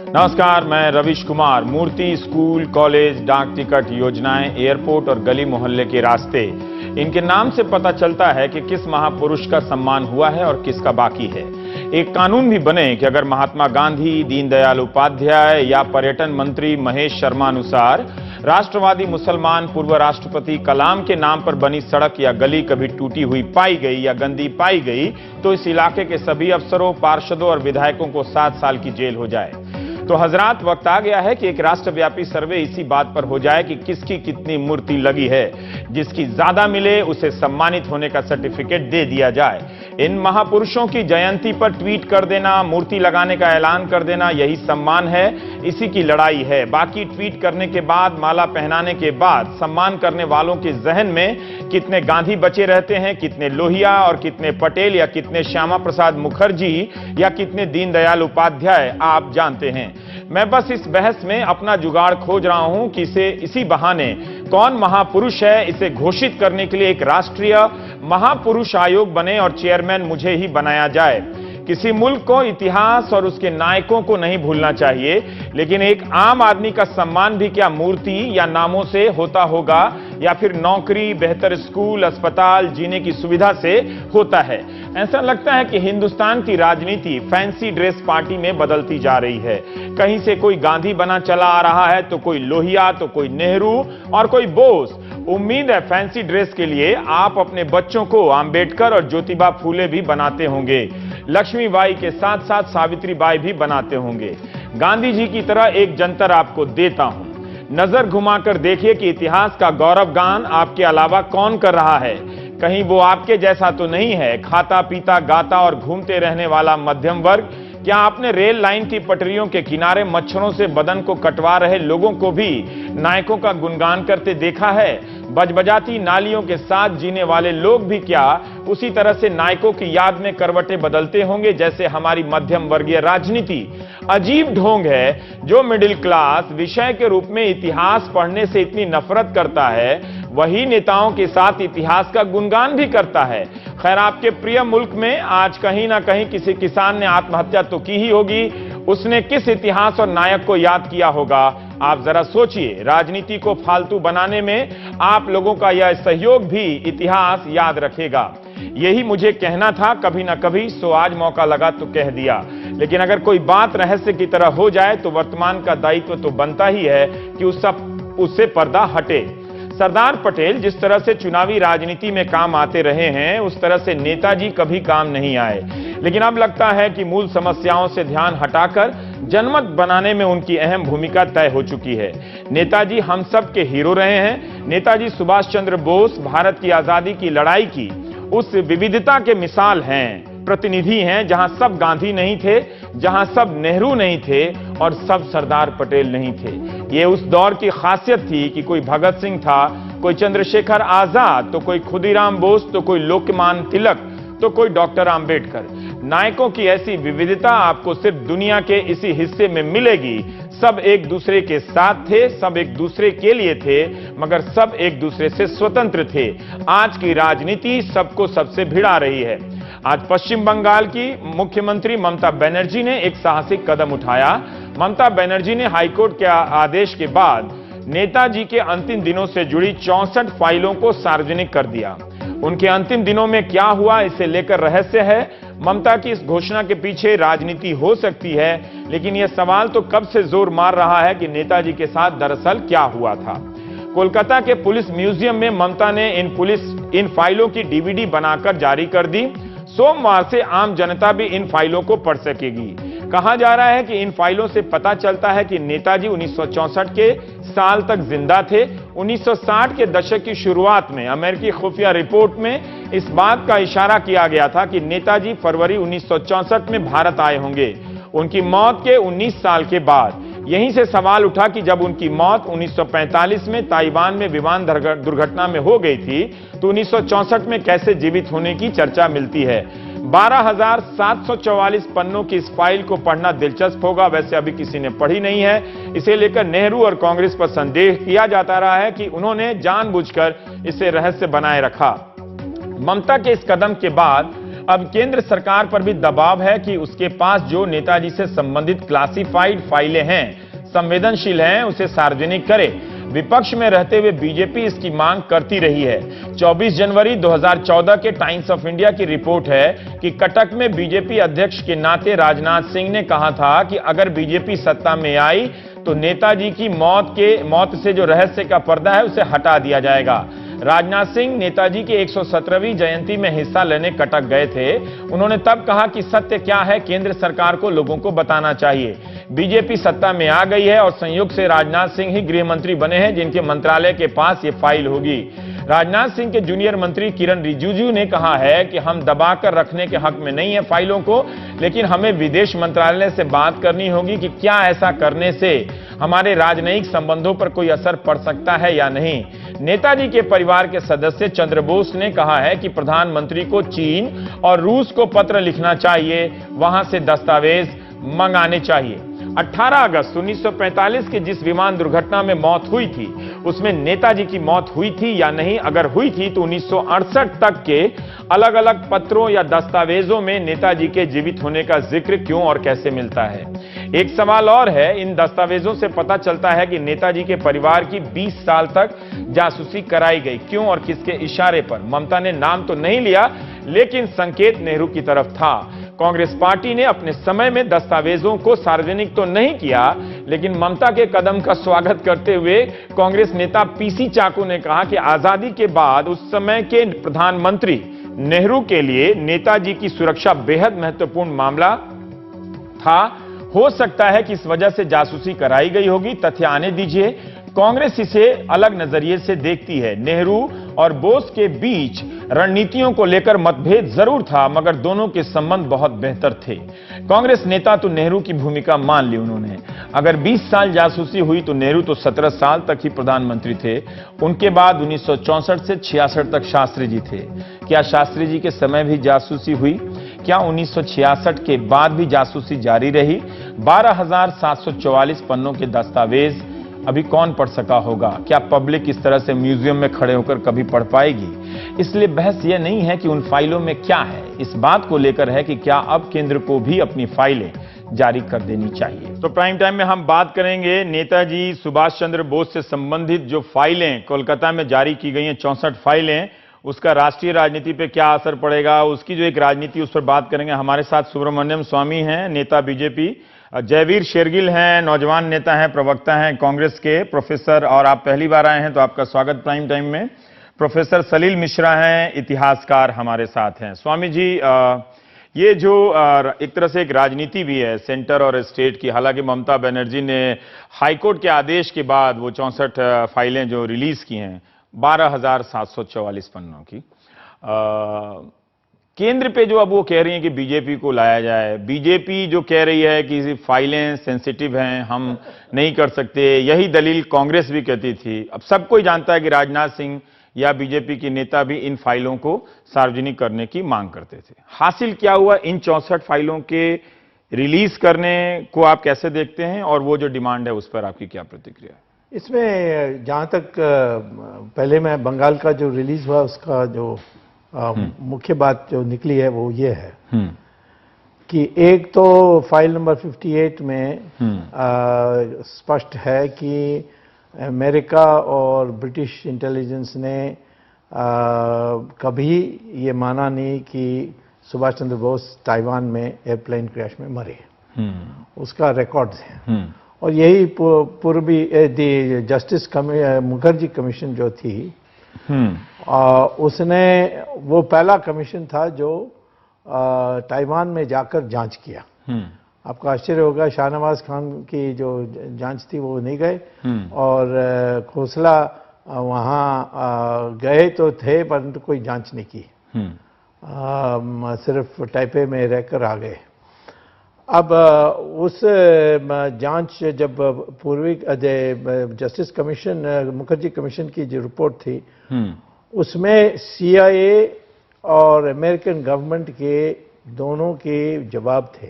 नमस्कार, मैं रविश कुमार। मूर्ति, school, college, डाक टिकट योजनाएं, एयरपोर्ट और गली मोहल्ले के रास्ते, इनके नाम से पता चलता है कि किस महापुरुष का सम्मान हुआ है और किसका बाकी है। एक कानून भी बने कि अगर महात्मा गांधी, दीनदयाल उपाध्याय या पर्यटन मंत्री महेश शर्मा अनुसार राष्ट्रवादी मुसलमान पूर्व राष्ट्रपति कलाम के नाम पर बनी सड़क या गली कभी टूटी हुई पाई गई या गंदी पाई गई तो इस इलाके के सभी अफसरों, पार्षदों और विधायकों को 7 साल की जेल हो जाए। तो हजरात, वक्त आ गया है कि एक राष्ट्रव्यापी सर्वे इसी बात पर हो जाए कि किसकी कितनी मूर्ति लगी है। जिसकी ज्यादा मिले उसे सम्मानित होने का सर्टिफिकेट दे दिया जाए। इन महापुरुषों की जयंती पर ट्वीट कर देना, मूर्ति लगाने का ऐलान कर देना, यही सम्मान है, इसी की लड़ाई है। बाकी ट्वीट करने के बाद, माला पहनाने के बाद सम्मान करने वालों के जहन में कितने गांधी बचे रहते हैं, कितने लोहिया और कितने पटेल या कितने श्यामा प्रसाद मुखर्जी या कितने दीनदयाल उपाध्याय आप जानते हैं। मैं बस इस बहस में अपना जुगाड़ खोज रहा हूं कि इसी बहाने कौन महापुरुष है, इसे घोषित करने के लिए एक राष्ट्रीय महापुरुष आयोग बने और चेयरमैन मुझे ही बनाया जाए। किसी मुल्क को इतिहास और उसके नायकों को नहीं भूलना चाहिए, लेकिन एक आम आदमी का सम्मान भी क्या मूर्ति या नामों से होता होगा या फिर नौकरी, बेहतर स्कूल, अस्पताल, जीने की सुविधा से होता है। ऐसा लगता है कि हिंदुस्तान की राजनीति फैंसी ड्रेस पार्टी में बदलती जा रही है। कहीं से कोई गांधी बना चला आ रहा है, तो कोई लोहिया, तो कोई नेहरू और कोई बोस। उम्मीद है फैंसी ड्रेस के लिए आप अपने बच्चों को अंबेडकर और ज्योतिबा फूले भी बनाते होंगे। लक्ष्मीबाई के साथ साथ सावित्रीबाई भी बनाते होंगे। गांधी जी की तरह एक जंतर आपको देता हूं। नजर घुमाकर देखिए कि इतिहास का गौरव गान आपके अलावा कौन कर रहा है। कहीं वो आपके जैसा तो नहीं है, खाता पीता गाता और घूमते रहने वाला मध्यम वर्ग। क्या आपने रेल लाइन की पटरियों के किनारे मच्छरों से बदन को कटवा रहे लोगों को भी नायकों का गुणगान करते देखा है? बजबजाती नालियों के साथ जीने वाले लोग भी क्या उसी तरह से नायकों की याद में करवटें बदलते होंगे जैसे हमारी मध्यम वर्गीय राजनीति? अजीब ढोंग है जो मिडिल क्लास विषय के रूप में इतिहास पढ़ने से इतनी नफरत करता है, वही नेताओं के साथ इतिहास का गुणगान भी करता है। खैर, आपके प्रिय मुल्क में आज कहीं ना कहीं किसी किसान ने आत्महत्या तो की ही होगी। उसने किस इतिहास और नायक को याद किया होगा? आप जरा सोचिए। राजनीति को फालतू बनाने में आप लोगों का यह सहयोग भी इतिहास याद रखेगा। यही मुझे कहना था कभी ना कभी, सो आज मौका लगा तो कह दिया। लेकिन अगर कोई बात रहस्य की तरह हो जाए तो वर्तमान का दायित्व तो बनता ही है कि उससे पर्दा हटे। सरदार पटेल जिस तरह से चुनावी राजनीति में काम आते रहे हैं, उस तरह से नेताजी कभी काम नहीं आए। लेकिन अब लगता है कि मूल समस्याओं से ध्यान हटाकर जनमत बनाने में उनकी अहम भूमिका तय हो चुकी है। नेताजी हम सब के हीरो रहे हैं। नेताजी सुभाष चंद्र बोस भारत की आजादी की लड़ाई की उस विविधता के मिसाल हैं, प्रतिनिधि हैं, जहां सब गांधी नहीं थे, जहां सब नेहरू नहीं थे और सब सरदार पटेल नहीं थे। ये उस दौर की खासियत थी कि कोई भगत सिंह था, कोई चंद्रशेखर आजाद, तो कोई खुदीराम बोस, तो कोई लोकमान्य तिलक, तो कोई डॉक्टर आंबेडकर। नायकों की ऐसी विविधता आपको सिर्फ दुनिया के इसी हिस्से में मिलेगी। सब एक दूसरे के साथ थे, सब एक दूसरे के लिए थे, मगर सब एक दूसरे से स्वतंत्र थे। आज की राजनीति सबको सबसे भिड़ा रही है। आज पश्चिम बंगाल की मुख्यमंत्री ममता बनर्जी ने एक साहसिक कदम उठाया। ममता बनर्जी ने हाईकोर्ट के आदेश के बाद नेताजी के अंतिम दिनों से जुड़ी 64 फाइलों को सार्वजनिक कर दिया। उनके अंतिम दिनों में क्या हुआ, इसे लेकर रहस्य है। ममता की इस घोषणा के पीछे राजनीति हो सकती है, लेकिन यह सवाल तो कब से जोर मार रहा है कि नेताजी के साथ दरअसल क्या हुआ था। कोलकाता के पुलिस म्यूजियम में ममता ने इन फाइलों की डीवीडी बनाकर जारी कर दी। सोमवार से आम जनता भी इन फाइलों को पढ़ सकेगी। कहा जा रहा है कि इन फाइलों से पता चलता है कि नेताजी 1964 के साल तक जिंदा थे। 1960 के दशक की शुरुआत में अमेरिकी खुफिया रिपोर्ट में इस बात का इशारा किया गया था कि नेताजी फरवरी 1964 में भारत आए होंगे, उनकी मौत के 19 साल के बाद। यहीं से सवाल उठा कि जब उनकी मौत 1945 में ताइवान में विमान दुर्घटना में हो गई थी, तो 1964 में कैसे जीवित होने की चर्चा मिलती है। 12,744 पन्नों की इस फाइल को पढ़ना दिलचस्प होगा। वैसे अभी किसी ने पढ़ी नहीं है। इसे लेकर नेहरू और कांग्रेस पर संदेह किया जाता रहा है कि उन्होंने जानबूझकर इसे रहस्य बनाए रखा। ममता के इस कदम के बाद अब केंद्र सरकार पर भी दबाव है कि उसके पास जो नेताजी से संबंधित क्लासिफाइड फाइलें हैं, संवेदनशील हैं, उसे सार्वजनिक करे। विपक्ष में रहते हुए बीजेपी इसकी मांग करती रही है। 24 जनवरी 2014 के टाइम्स ऑफ इंडिया की रिपोर्ट है कि कटक में बीजेपी अध्यक्ष के नाते राजनाथ सिंह ने कहा था कि अगर बीजेपी सत्ता में आई तो नेताजी की मौत से जो रहस्य का पर्दा है उसे हटा दिया जाएगा। राजनाथ सिंह नेताजी की 117वीं जयंती में हिस्सा लेने कटक गए थे। उन्होंने तब कहा कि सत्य क्या है केंद्र सरकार को लोगों को बताना चाहिए। बीजेपी सत्ता में आ गई है और संयोग से राजनाथ सिंह ही गृह मंत्री बने हैं जिनके मंत्रालय के पास ये फाइल होगी। राजनाथ सिंह के जूनियर मंत्री किरण रिजिजू ने कहा है कि हम दबाकर रखने के हक में नहीं है फाइलों को, लेकिन हमें विदेश मंत्रालय से बात करनी होगी कि क्या ऐसा करने से हमारे राजनयिक संबंधों पर कोई असर पड़ सकता है या नहीं। नेताजी के परिवार के सदस्य चंद्र बोस ने कहा है कि प्रधानमंत्री को चीन और रूस को पत्र लिखना चाहिए, वहां से दस्तावेज मंगाने चाहिए। 18 अगस्त 1945 की जिस विमान दुर्घटना में मौत हुई थी उसमें नेताजी की मौत हुई थी या नहीं, अगर हुई थी तो 1968 तक के अलग अलग पत्रों या दस्तावेजों में नेताजी के जीवित होने का जिक्र क्यों और कैसे मिलता है। एक सवाल और है, इन दस्तावेजों से पता चलता है कि नेताजी के परिवार की 20 साल तक जासूसी कराई गई, क्यों और किसके इशारे पर। ममता ने नाम तो नहीं लिया लेकिन संकेत नेहरू की तरफ था। कांग्रेस पार्टी ने अपने समय में दस्तावेजों को सार्वजनिक तो नहीं किया, लेकिन ममता के कदम का स्वागत करते हुए कांग्रेस नेता पीसी चाको ने कहा कि आजादी के बाद उस समय के प्रधानमंत्री नेहरू के लिए नेताजी की सुरक्षा बेहद महत्वपूर्ण मामला था। हो सकता है कि इस वजह से जासूसी कराई गई होगी, तथ्य आने दीजिए। कांग्रेस इसे अलग नजरिए से देखती है। नेहरू और बोस के बीच रणनीतियों को लेकर मतभेद जरूर था, मगर दोनों के संबंध बहुत बेहतर थे। कांग्रेस नेता तो नेहरू की भूमिका मान ली उन्होंने। अगर 20 साल जासूसी हुई तो नेहरू तो 17 साल तक ही प्रधानमंत्री थे। उनके बाद 1964 से 66 तक शास्त्री जी थे। क्या शास्त्री जी के समय भी जासूसी हुई? क्या 1966 के बाद भी जासूसी जारी रही? 12,744 पन्नों के दस्तावेज अभी कौन पढ़ सका होगा? क्या पब्लिक इस तरह से म्यूजियम में खड़े होकर कभी पढ़ पाएगी? इसलिए बहस यह नहीं है कि उन फाइलों में क्या है, इस बात को लेकर है कि क्या अब केंद्र को भी अपनी फाइलें जारी कर देनी चाहिए। तो प्राइम टाइम में हम बात करेंगे नेताजी सुभाष चंद्र बोस से संबंधित जो फाइलें कोलकाता में जारी की गई हैं, 64 फाइलें, उसका राष्ट्रीय राजनीति पे क्या असर पड़ेगा, उसकी जो एक राजनीति उस पर बात करेंगे। हमारे साथ सुब्रमण्यम स्वामी हैं, नेता बीजेपी, जयवीर शेरगिल हैं, नौजवान नेता हैं, प्रवक्ता हैं कांग्रेस के, प्रोफेसर, और आप पहली बार आए हैं तो आपका स्वागत प्राइम टाइम में। प्रोफेसर सलील मिश्रा हैं, इतिहासकार हमारे साथ हैं। स्वामी जी, ये जो एक तरह से एक राजनीति भी है सेंटर और स्टेट की। हालांकि ममता बनर्जी ने हाईकोर्ट के आदेश के बाद वो 64 फाइलें जो रिलीज की हैं 12,744 पन्नों की, केंद्र पे जो अब वो कह रही हैं कि बीजेपी को लाया जाए, बीजेपी जो कह रही है कि फाइलें सेंसिटिव हैं, हम नहीं कर सकते, यही दलील कांग्रेस भी कहती थी। अब सब कोई जानता है कि राजनाथ सिंह या बीजेपी के नेता भी इन फाइलों को सार्वजनिक करने की मांग करते थे। हासिल क्या हुआ इन 64 फाइलों के रिलीज करने को आप कैसे देखते हैं, और वो जो डिमांड है उस पर आपकी क्या प्रतिक्रिया है? इसमें जहां तक पहले मैं बंगाल का जो रिलीज हुआ उसका जो मुख्य बात जो निकली है वो ये है कि एक तो फाइल नंबर 58 में स्पष्ट है कि अमेरिका और ब्रिटिश इंटेलिजेंस ने कभी ये माना नहीं कि सुभाष चंद्र बोस ताइवान में एयरप्लेन क्रैश में मरे। उसका रिकॉर्ड्स है। और यही पूर्वी जस्टिस मुखर्जी कमीशन जो थी, उसने वो पहला कमीशन था जो ताइवान में जाकर जांच किया। आपको आश्चर्य होगा, शाहनवाज खान की जो जांच थी वो नहीं गए, और खोसला वहाँ गए तो थे परंतु कोई जांच नहीं की, सिर्फ टाइपे में रहकर आ गए। अब उस जांच जब पूर्वी जस्टिस कमीशन मुखर्जी कमीशन की जो रिपोर्ट थी उसमें CIA और अमेरिकन गवर्नमेंट के दोनों के जवाब थे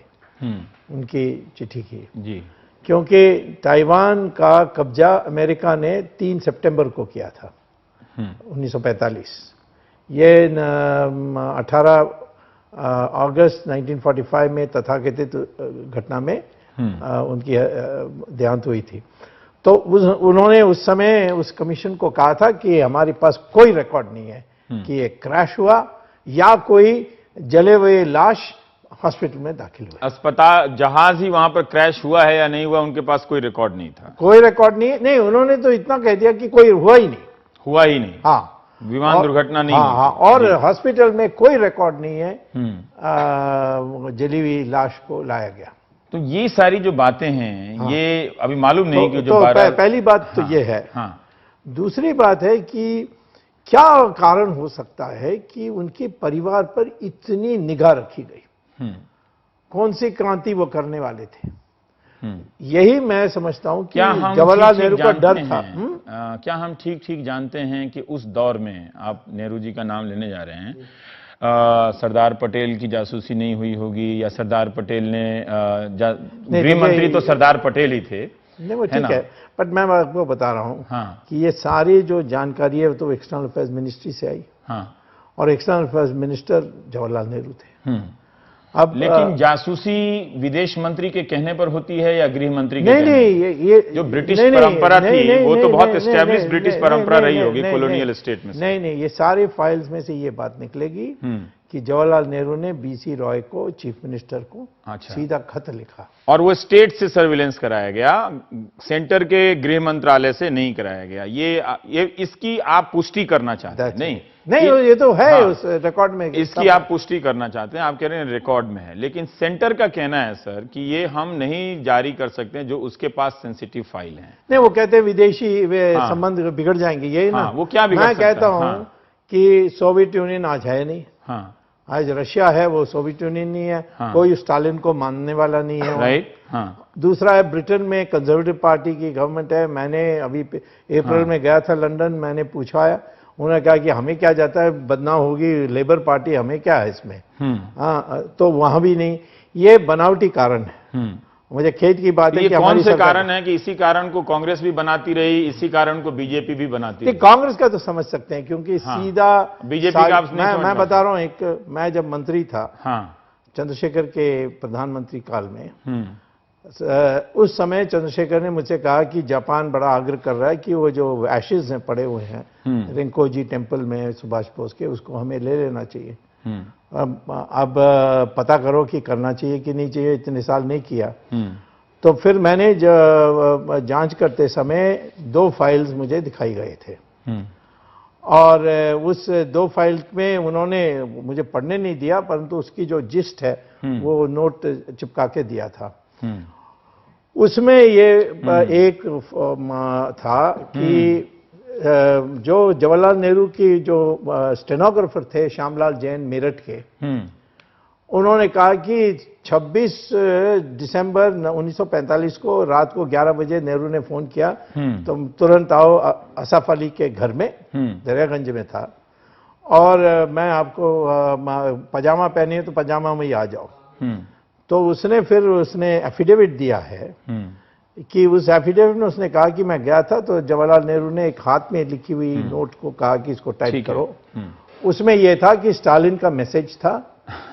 उनकी चिट्ठी की जी, क्योंकि ताइवान का कब्जा अमेरिका ने 3 सितंबर को किया था 1945। ये 18 अगस्त 1945 में तथाकथित घटना में उनकी देहांत हुई थी। तो उन्होंने उस समय उस कमीशन को कहा था कि हमारे पास कोई रिकॉर्ड नहीं है कि ये क्रैश हुआ या कोई जले हुए लाश हॉस्पिटल में दाखिल हुआ। अस्पताल जहाज ही वहां पर क्रैश हुआ है या नहीं हुआ, उनके पास कोई रिकॉर्ड नहीं था। कोई रिकॉर्ड नहीं, उन्होंने तो इतना कह दिया कि कोई हुआ ही नहीं। हाँ, विमान दुर्घटना नहीं। हाँ, और हॉस्पिटल में कोई रिकॉर्ड नहीं है जली हुई लाश को लाया गया। तो ये सारी जो बातें हैं ये अभी मालूम नहीं कि जो पहली बात तो ये है। दूसरी बात है कि क्या कारण हो सकता है कि उनके परिवार पर इतनी निगाह रखी गई, कौन सी क्रांति वो करने वाले थे। यही मैं समझता हूं कि जवाहरलाल नेहरू का डर था। क्या हम ठीक ठीक जानते हैं कि उस दौर में, आप नेहरू जी का नाम लेने जा रहे हैं, सरदार पटेल की जासूसी नहीं हुई होगी, या सरदार पटेल ने गृह मंत्री तो सरदार पटेल ही थे। नहीं, वो ठीक है, बट मैं आपको बता रहा हूं कि ये सारी जो जानकारी है तो एक्सटर्नल अफेयर्स मिनिस्ट्री से आई, और external affairs minister Jawaharlal Nehru थे। अब लेकिन जासूसी विदेश मंत्री के कहने पर होती है या गृह मंत्री के? नहीं, ये जो ब्रिटिश परंपरा थी वो तो बहुत एस्टेब्लिश ब्रिटिश परंपरा रही होगी कॉलोनियल स्टेट में। नहीं, ये सारे फाइल्स में से ये बात निकलेगी कि जवाहरलाल नेहरू ने बीसी रॉय को, चीफ मिनिस्टर को, सीधा खत लिखा, और वो स्टेट से सर्विलेंस कराया गया, सेंटर के गृह मंत्रालय से नहीं कराया गया। ये इसकी आप पुष्टि करना चाहते हैं? नहीं, ये तो है उस रिकॉर्ड में, इसकी आप पुष्टि करना चाहते हैं। आप कह रहे हैं रिकॉर्ड में है, लेकिन सेंटर का कहना है सर कि ये हम नहीं जारी कर सकते हैं, जो उसके पास सेंसिटिव फाइल है। नहीं, वो कहते हैं विदेशी संबंध बिगड़ जाएंगे, यही ना। वो क्या बिगड़ सकता है? मैं कहता हूं कि सोवियत यूनियन आज है नहीं, आज रशिया है, वो सोवियत यूनियन नहीं है। कोई स्टालिन को मानने वाला नहीं है, राइट। दूसरा है, ब्रिटेन में कंजर्वेटिव पार्टी की गवर्नमेंट है। मैंने अभी अप्रैल में गया था लंदन, मैंने पूछा, उन्होंने कहा कि हमें क्या जाता है, बदनाम होगी लेबर पार्टी, हमें क्या है इसमें। तो वहां भी नहीं। ये बनावटी कारण है। मुझे खेद की बात है कि कौन से कारण है कि इसी कारण को कांग्रेस भी बनाती रही, इसी कारण को बीजेपी भी बनाती रही? कांग्रेस का तो समझ सकते हैं, क्योंकि सीधा बीजेपी का मैं बता रहा हूं, मैं जब मंत्री था चंद्रशेखर के प्रधानमंत्री काल में, उस समय चंद्रशेखर ने मुझसे कहा कि जापान बड़ा आग्रह कर रहा है कि वो जो एशेज हैं पड़े हुए हैं रिंकोजी टेम्पल में सुभाष बोस के, उसको हमें ले लेना चाहिए। अब पता करो कि करना चाहिए कि नहीं चाहिए, इतने साल नहीं किया। तो फिर मैंने जांच करते समय 2 फाइल्स मुझे दिखाई गए थे, और उस 2 फाइल में उन्होंने मुझे पढ़ने नहीं दिया, परंतु उसकी जो जिस्ट है वो नोट चिपका के दिया था। उसमें ये एक था कि जो जवाहरलाल नेहरू की जो स्टेनोग्राफर थे श्यामलाल जैन मेरठ के, उन्होंने कहा कि 26 दिसंबर 1945 को रात को 11 बजे नेहरू ने फोन किया, तुम तुरंत आओ, असफ अली के घर में दरियागंज में था, और मैं आपको पजामा पहनी है तो पजामा में ही आ जाओ। तो उसने एफिडेविट दिया है कि उस एफिडेविट में उसने कहा कि मैं गया था, तो जवाहरलाल नेहरू ने एक हाथ में लिखी हुई नोट को कहा कि इसको टाइप करो। उसमें यह था कि स्टालिन का मैसेज था,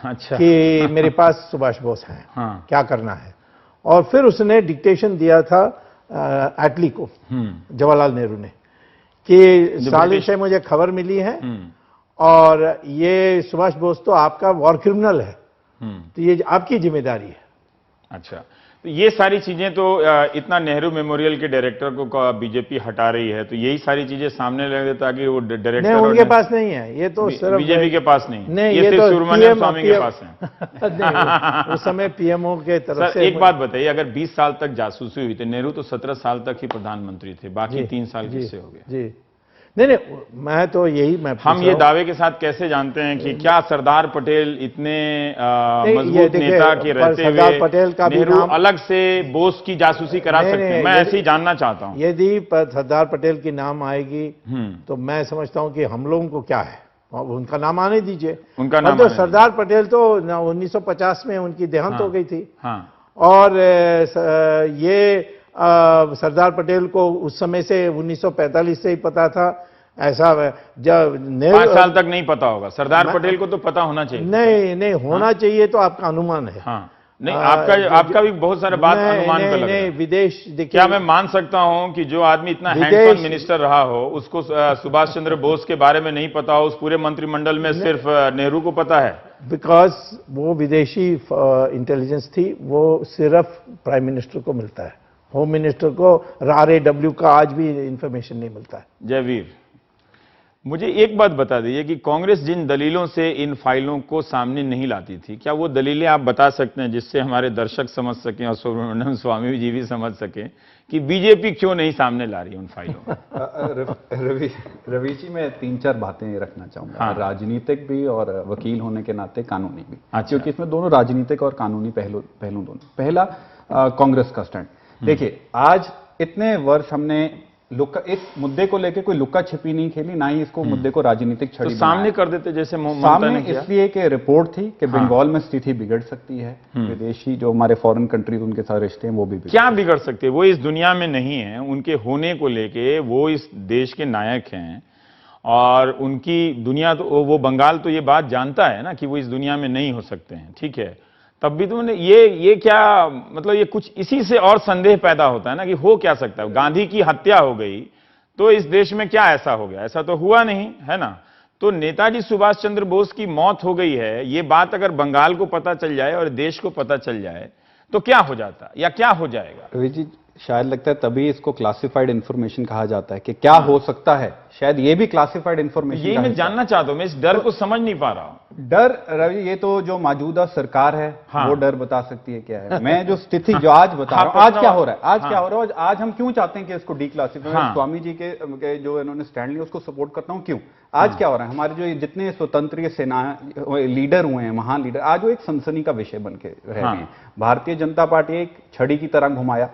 अच्छा, कि मेरे पास सुभाष बोस हैं, क्या करना है। और फिर उसने डिक्टेशन दिया था एटली को, जवाहरलाल नेहरू ने, कि स्टालिन से मुझे खबर मिली है और ये सुभाष बोस तो आपका वॉर क्रिमिनल है, तो ये आपकी जिम्मेदारी है। अच्छा, तो ये सारी चीजें तो इतना नेहरू मेमोरियल के डायरेक्टर को बीजेपी हटा रही है, तो यही सारी चीजें सामने लगे ताकि वो डायरेक्टर नहीं, उनके पास नहीं है, ये तो सिर्फ बीजेपी के पास नहीं, ये सिर्फ सुब्रमण्यम स्वामी के पास है। उस समय पीएमओ के तरफ से। एक बात बताइए, अगर 20 साल तक जासूसी हुई, तो नेहरू तो 17 साल तक ही प्रधानमंत्री थे, बाकी 3 साल किससे हो गए? जी नहीं, मैं तो यही हम ये दावे के साथ कैसे जानते हैं कि क्या सरदार पटेल इतने मजबूत नेता के रहते हुए सरदार पटेल का नेहरू अलग से बोस की जासूसी करा सकते हैं? मैं ऐसे ही जानना चाहता हूं। यदि सरदार पटेल की नाम आएगी तो मैं समझता हूं कि हम लोगों को क्या है, उनका नाम आने दीजिए। उनका नाम तो सरदार पटेल तो 1950 में उनकी देहांत हो गई थी, और ये सरदार पटेल को उस समय से 1945 से ही पता था ऐसा जब 5 साल तक नहीं पता होगा, सरदार पटेल को तो पता होना चाहिए। नहीं होना चाहिए तो आपका अनुमान है। हाँ, नहीं आपका भी बहुत सारे बात अनुमान पे लग रहा है। विदेश देखिए, क्या मैं मान सकता हूं कि जो आदमी इतना हैंड्स ऑन मिनिस्टर रहा हो, उसको सुभाष चंद्र बोस के बारे में नहीं पता हो, उस पूरे मंत्रिमंडल में सिर्फ नेहरू को पता है? बिकॉज वो विदेशी इंटेलिजेंस थी, वो सिर्फ प्राइम मिनिस्टर को मिलता है, होम मिनिस्टर को RAW का आज भी इंफॉर्मेशन नहीं मिलता है। जयवीर, मुझे एक बात बता दीजिए कि कांग्रेस जिन दलीलों से इन फाइलों को सामने नहीं लाती थी, क्या वो दलीलें आप बता सकते हैं जिससे हमारे दर्शक समझ सकें और सुब्रमण्यम स्वामी जी भी समझ सकें कि बीजेपी क्यों नहीं सामने ला रही उन फाइलों में? रवि जी, मैं 3-4 बातें रखना चाहूंगा। हाँ। राजनीतिक भी और वकील होने के नाते कानूनी भी। अच्छा। क्योंकि इसमें दोनों राजनीतिक और कानूनी पहलू दोनों। पहला, कांग्रेस का स्टैंड। देखिए, आज इतने वर्ष हमने इस मुद्दे को लेकर कोई लुक्का छिपी नहीं खेली, ना ही इसको मुद्दे को राजनीतिक छड़ी तो सामने कर देते जैसे सामने इसलिए कि रिपोर्ट थी कि बंगाल में स्थिति बिगड़ सकती है, विदेशी जो हमारे फॉरेन कंट्रीज उनके साथ रिश्ते हैं वो भी क्या बिगड़ सकते हैं? वो इस दुनिया में नहीं है, उनके होने को लेके वो इस देश के नायक हैं और उनकी दुनिया तो वो बंगाल तो ये बात जानता है ना कि वो इस दुनिया में नहीं हो सकते हैं, ठीक है? तब भी तो ये क्या मतलब, ये कुछ इसी से और संदेह पैदा होता है ना कि हो क्या सकता है। गांधी की हत्या हो गई तो इस देश में क्या ऐसा हो गया? ऐसा तो हुआ नहीं है ना। तो नेताजी सुभाष चंद्र बोस की मौत हो गई है, ये बात अगर बंगाल को पता चल जाए और देश को पता चल जाए तो क्या हो जाता या क्या हो जाएगा? रवि जी, शायद लगता है तभी इसको क्लासिफाइड इंफॉर्मेशन कहा जाता है कि क्या हो सकता है, शायद ये भी क्लासिफाइड इंफॉर्मेशन। यही मैं जानना चाहता हूं, मैं इस डर को समझ नहीं पा रहा हूं। डर रवि, ये तो जो मौजूदा सरकार है वो डर बता सकती है क्या है। मैं जो स्थिति जो आज बता रहा हूं, आज क्या हो रहा है, क्या हो रहा है, आज हम क्यों चाहते हैं कि इसको डिक्लासिफाई। स्वामी जी के जो इन्होंने स्टैंड लिया उसको सपोर्ट करता हूं। क्यों? आज क्या हो रहा है, हमारे जो जितने स्वतंत्र सेना लीडर हुए हैं, महान लीडर, आज वो एक सनसनी का विषय बन के रह गए हैं। भारतीय जनता पार्टी एक छड़ी की तरह घुमाया,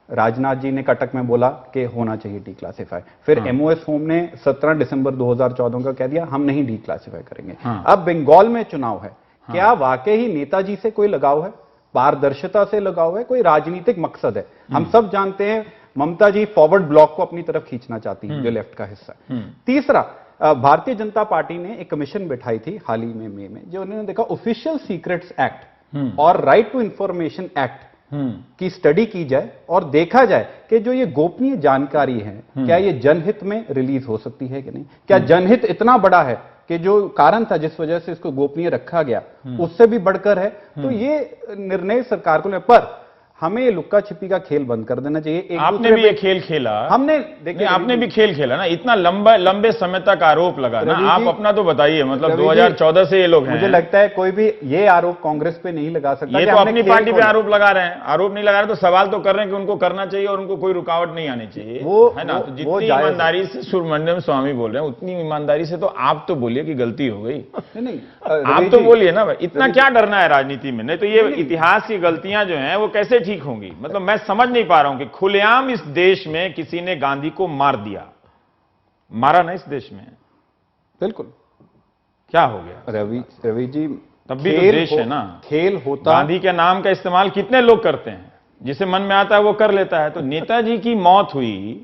राजनाथ जी ने कटक में बोला कि होना चाहिए डिक्लासिफाई, फिर MOS होम ने 17 दिसंबर 2014 का कह दिया हम नहीं डिक्लासिफाई करेंगे। अब बंगाल में चुनाव है, क्या वाकई ही नेताजी से कोई लगाव है, पारदर्शिता से लगाव है, कोई राजनीतिक मकसद है? हम सब जानते हैं ममता जी फॉरवर्ड ब्लॉक को अपनी तरफ खींचना चाहती है, जो लेफ्ट का हिस्सा है। तीसरा, भारतीय जनता पार्टी ने एक कमीशन बिठाई थी हाल ही में मई में, जो उन्होंने देखा ऑफिशियल सीक्रेट्स एक्ट और राइट टू इंफॉर्मेशन एक्ट की स्टडी की जाए और देखा जाए कि जो ये गोपनीय जानकारी है क्या ये जनहित में रिलीज हो सकती है कि नहीं। क्या जनहित इतना बड़ा है कि जो कारण था जिस वजह से इसको गोपनीय रखा गया उससे भी बढ़कर है। तो ये निर्णय सरकार को पर हमें लुक्का छिपी का खेल बंद कर देना चाहिए। आपने भी ये खेल खेला, हमने देखिए आपने भी खेल खेला ना, इतना लंबे समय तक आरोप लगा ना। आप अपना तो बताइए, मतलब 2014 से ये लोग हैं। मुझे लगता है कोई भी ये आरोप कांग्रेस पे नहीं लगा सकता। ये तो अपनी पार्टी पे आरोप लगा रहे हैं, आरोप नहीं लगा रहे तो सवाल तो कर रहे हैं कि उनको करना चाहिए और उनको कोई रुकावट नहीं आनी चाहिए, वो है ना। तो जितनी ईमानदारी से सुब्रमण्यम स्वामी बोल रहे हैं उतनी ईमानदारी से तो आप तो बोलिए कि गलती हो गई। नहीं, आप तो बोलिए ना, इतना क्या डरना है राजनीति में? नहीं तो ये इतिहास की गलतियां जो हैं वो कैसे ठीक होंगी? मतलब मैं समझ नहीं पा रहा हूं कि खुलेआम इस देश में किसी ने गांधी को मार दिया, मारा ना इस देश में, बिल्कुल क्या हो गया? रवि जी, तब भी तो देश है ना, खेल होता। गांधी के नाम का इस्तेमाल कितने लोग करते हैं, जिसे मन में आता है वो कर लेता है। तो नेताजी की मौत हुई,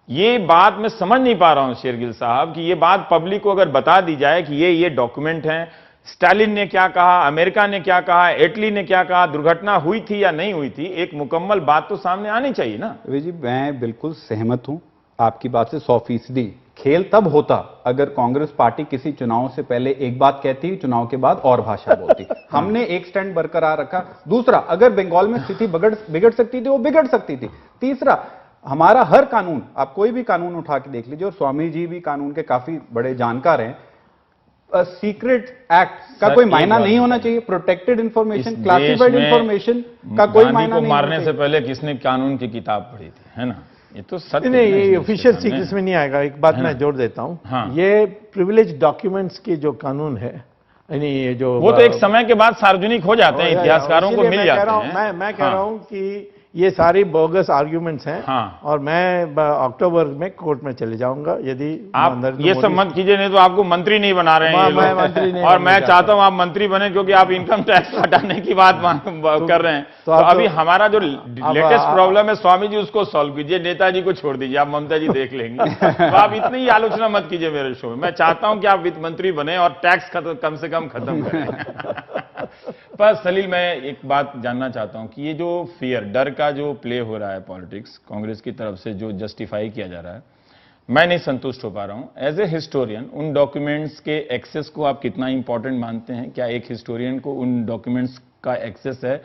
ये बात मैं समझ नहीं पा रहा हूं शेरगिल साहब कि ये बात पब्लिक को अगर बता दी जाए कि ये डॉक्यूमेंट हैं, स्टालिन ने क्या कहा, अमेरिका ने क्या कहा, इटली ने क्या कहा, दुर्घटना हुई थी या नहीं हुई थी, एक मुकम्मल बात तो सामने आनी चाहिए ना। रवि जी, मैं बिल्कुल सहमत हूं आपकी बात से 100%। खेल तब होता अगर कांग्रेस पार्टी किसी चुनाव से पहले एक बात कहती, चुनाव के बाद और भाषा बोलती। हमने एक स्टैंड बरकरार रखा। दूसरा, अगर बंगाल में स्थिति बिगड़ सकती थी, वो बिगड़ सकती थी। तीसरा, हमारा हर कानून, आप कोई भी कानून उठा के देख लीजिए, और स्वामी जी भी कानून के काफी बड़े जानकार हैं, सीक्रेट एक्ट का कोई मायना नहीं होना चाहिए। प्रोटेक्टेड इंफॉर्मेशन, क्लासिफाइड इंफॉर्मेशन का कोई मायना नहीं। मारने से पहले किसने कानून की किताब पढ़ी थी, है ना? ये तो सत्य नहीं, ये ऑफिशियल सीक्रेट्स में नहीं आएगा। एक बात मैं जोड़ देता हूं, ये प्रिविलेज डॉक्यूमेंट्स की जो कानून है, जो वो तो एक समय के बाद सार्वजनिक हो जाते हैं, इतिहासकारों को मिल जाते हैं। मैं कह रहा हूं कि ये सारी बोगस आर्ग्यूमेंट्स हैं। हाँ। और मैं अक्टूबर में कोर्ट में चले जाऊंगा यदि आप नरेंद्र ये सब मोदी- मत कीजिए, नहीं तो आपको मंत्री नहीं बना रहे हैं ये मैं लोग। मंत्री नहीं और बनना मैं चाहता चाहता हूं आप मंत्री बने, क्योंकि आप इनकम टैक्स हटाने की बात कर रहे हैं। तो आप अभी तो- हमारा जो लेटेस्ट प्रॉब्लम है स्वामी जी, उसको सॉल्व कीजिए, नेताजी को छोड़ दीजिए, आप ममता जी देख लेंगे। तो आप इतनी ही आलोचना मत कीजिए मेरे शो में। मैं चाहता हूं कि आप वित्त मंत्री बने और टैक्स कम से कम खत्म करें। पर सलील, मैं एक बात जानना चाहता हूं कि ये जो फियर, डर का जो प्ले हो रहा है पॉलिटिक्स कांग्रेस की तरफ से, जो जस्टिफाई किया जा रहा है, मैं नहीं संतुष्ट हो पा रहा हूं। एज ए हिस्टोरियन, उन डॉक्यूमेंट्स के एक्सेस को आप कितना इंपॉर्टेंट मानते हैं? क्या एक हिस्टोरियन को उन डॉक्यूमेंट्स का एक्सेस है?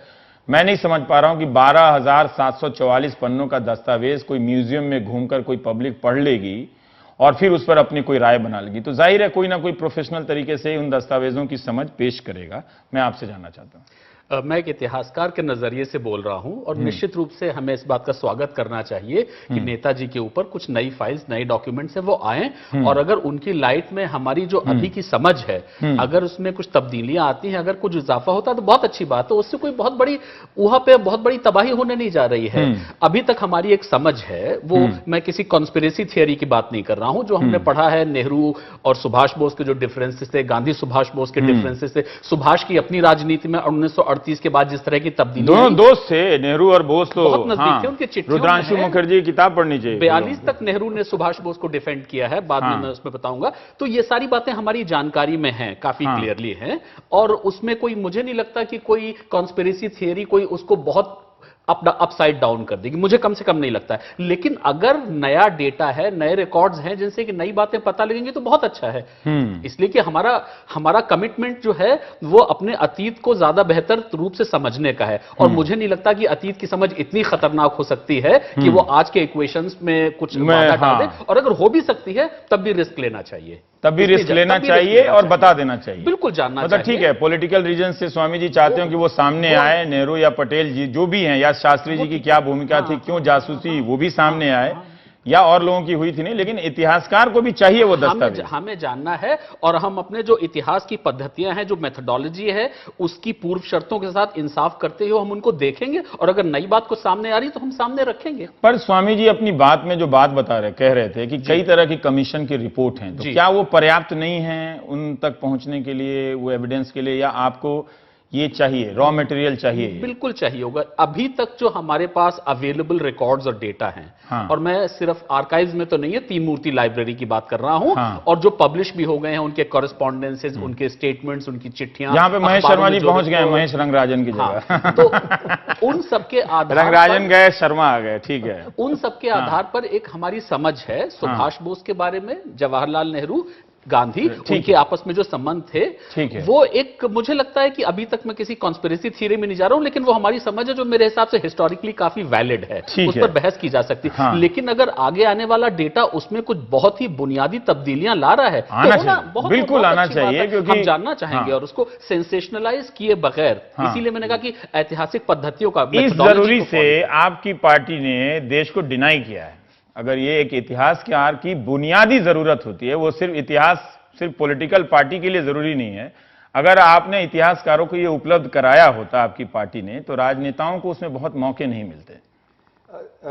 मैं नहीं समझ पा रहा हूं कि 12,744 पन्नों का दस्तावेज कोई म्यूजियम में घूमकर कोई पब्लिक पढ़ लेगी और फिर उस पर अपनी कोई राय बना लेगी। तो जाहिर है कोई ना कोई प्रोफेशनल तरीके से उन दस्तावेजों की समझ पेश करेगा। मैं आपसे जानना चाहता हूं। मैं एक इतिहासकार के नजरिए से बोल रहा हूं और निश्चित रूप से हमें इस बात का स्वागत करना चाहिए कि नेताजी के ऊपर कुछ नई फाइल्स, नए डॉक्यूमेंट्स हैं, वो आए और अगर उनकी लाइट में हमारी जो अभी की समझ है, अगर उसमें कुछ तब्दीलियां आती हैं, अगर कुछ इजाफा होता है तो बहुत अच्छी बात है। उससे कोई बहुत बड़ी वहां पे बहुत बड़ी तबाही होने नहीं जा रही है। अभी तक हमारी एक समझ है, वो मैं किसी कॉन्स्पिरेसी थियरी की बात नहीं कर रहा हूं, जो हमने पढ़ा है नेहरू और सुभाष बोस के जो डिफरेंसेस थे, गांधी सुभाष बोस के डिफरेंसेस थे, सुभाष की अपनी राजनीति में 1938 के बाद जिस तरह की तब्दीली, दोनों दोस्त थे, नेहरू और बोस तो बहुत नजदीक थे, उनके चिट्ठियों में रुद्रांशु है। मुखर्जी की किताब पढ़नी चाहिए। 42 तक नेहरू ने सुभाष बोस को डिफेंड किया है, बाद में मैं उसमें बताऊंगा। तो ये सारी बातें हमारी जानकारी में हैं, काफी क्लियरली हैं, और उसमें कोई, मुझे नहीं लगता कि कोई कॉन्स्पिरेसी थियरी कोई उसको बहुत अपसाइड डाउन कर देगी, मुझे कम से कम नहीं लगता है। लेकिन अगर नया डेटा है, नए रिकॉर्ड्स हैं जिनसे कि नई बातें पता लगेंगी तो बहुत अच्छा है। इसलिए कि हमारा कमिटमेंट जो है वो अपने अतीत को ज्यादा बेहतर रूप से समझने का है, और मुझे नहीं लगता कि अतीत की समझ इतनी खतरनाक हो सकती है कि वो आज के इक्वेशंस में कुछ बाधा डाल दे, और अगर हो भी सकती है तब भी रिस्क लेना चाहिए। तब भी रिस्क लेना चाहिए और बता देना चाहिए, बिल्कुल जानना मतलब चाहिए। ठीक है, पॉलिटिकल रीजन से स्वामी जी चाहते हो कि वो सामने आए, नेहरू या पटेल जी जो भी हैं, या शास्त्री जी की क्या भूमिका थी, क्यों जासूसी, वो भी सामने आए, या और लोगों की हुई थी नहीं, लेकिन इतिहासकार को भी चाहिए वो दस्तावेज। हमें जानना है, और हम अपने जो इतिहास की पद्धतियां हैं, जो मेथोडोलॉजी है, उसकी पूर्व शर्तों के साथ इंसाफ करते हुए हम उनको देखेंगे, और अगर नई बात को सामने आ रही तो हम सामने रखेंगे। पर स्वामी जी अपनी बात में जो बात कह रहे थे कि कई तरह की कमीशन की रिपोर्ट हैं, तो क्या वो पर्याप्त नहीं है उन तक पहुंचने के लिए, वो एविडेंस के लिए, या आपको ये चाहिए, रॉ मटेरियल चाहिए? बिल्कुल चाहिए होगा। अभी तक जो हमारे पास अवेलेबल रिकॉर्ड्स और डेटा हैं, और मैं सिर्फ आर्काइव्स में तो नहीं है, तीन मूर्ति लाइब्रेरी की बात कर रहा हूं, और जो पब्लिश भी हो गए हैं, उनके कॉरेस्पॉन्डेंसेज, उनके स्टेटमेंट्स, उनकी चिट्ठियां, यहाँ पे महेश शर्मा जी पहुंच गए, महेश रंगराजन की जगह। तो उन सबके आधार, रंगराजन गए, शर्मा आ गए, ठीक है, उन सबके आधार पर एक हमारी समझ है सुभाष बोस के बारे में, जवाहरलाल नेहरू, गांधी, उनके आपस में जो संबंध थे, वो एक, मुझे लगता है कि अभी तक मैं किसी कॉन्स्पिरेसी थ्योरी में नहीं जा रहा हूं, लेकिन वो हमारी समझ है जो मेरे हिसाब से हिस्टोरिकली काफी वैलिड है, उस पर बहस की जा सकती है। लेकिन अगर आगे आने वाला डेटा उसमें कुछ बहुत ही बुनियादी तब्दीलियां ला रहा है, तो बिल्कुल आना चाहिए, क्योंकि हम जानना चाहेंगे, और उसको सेंसेशनलाइज किए बगैर, इसीलिए मैंने कहा कि ऐतिहासिक पद्धतियों का, इस जरूरी से आपकी पार्टी ने देश को डिनाई किया है। अगर ये एक इतिहासकार की बुनियादी जरूरत होती है, वो सिर्फ इतिहास सिर्फ पॉलिटिकल पार्टी के लिए जरूरी नहीं है। अगर आपने इतिहासकारों को ये उपलब्ध कराया होता आपकी पार्टी ने, तो राजनेताओं को उसमें बहुत मौके नहीं मिलते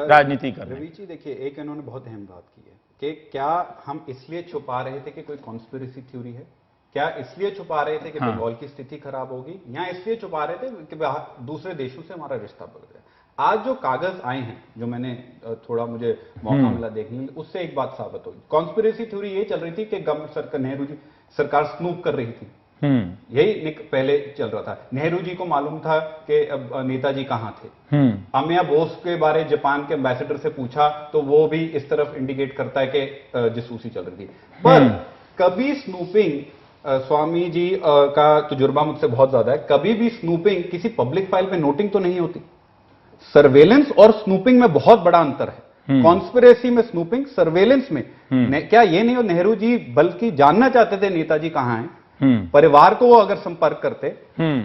राजनीति करने। रवि जी देखिए, एक इन्होंने बहुत अहम बात की है कि क्या हम इसलिए छुपा रहे थे कि कोई कॉन्स्पिरेसी थ्योरी है, क्या इसलिए छुपा रहे थे कि बंगाल की स्थिति खराब होगी, या इसलिए छुपा रहे थे कि दूसरे देशों से हमारा रिश्ता बढ़ गया। आज जो कागज आए हैं, जो मैंने थोड़ा मुझे मौका मिला देखने में, उससे एक बात साबित हुई। कॉन्स्पिरेसी थ्योरी ये चल रही थी कि गवर्नमेंट सरकार, नेहरू जी सरकार स्नूप कर रही थी, यही पहले चल रहा था। नेहरू जी को मालूम था कि नेताजी कहां थे। अमिया बोस के बारे जापान के एम्बेसडर से पूछा तो वो भी इस तरफ इंडिकेट करता है कि जासूसी चल रही थी। पर कभी स्नूपिंग, स्वामी जी का तजुर्बा मुझसे बहुत ज्यादा है, कभी भी स्नूपिंग किसी पब्लिक फाइल पे नोटिंग तो नहीं होती। सर्वेलेंस और स्नूपिंग में बहुत बड़ा अंतर है। कॉन्स्पिरेसी में स्नूपिंग, सर्वेलेंस में क्या ये नहीं हो, नेहरू जी बल्कि जानना चाहते थे नेताजी कहां हैं, परिवार को वो अगर संपर्क करते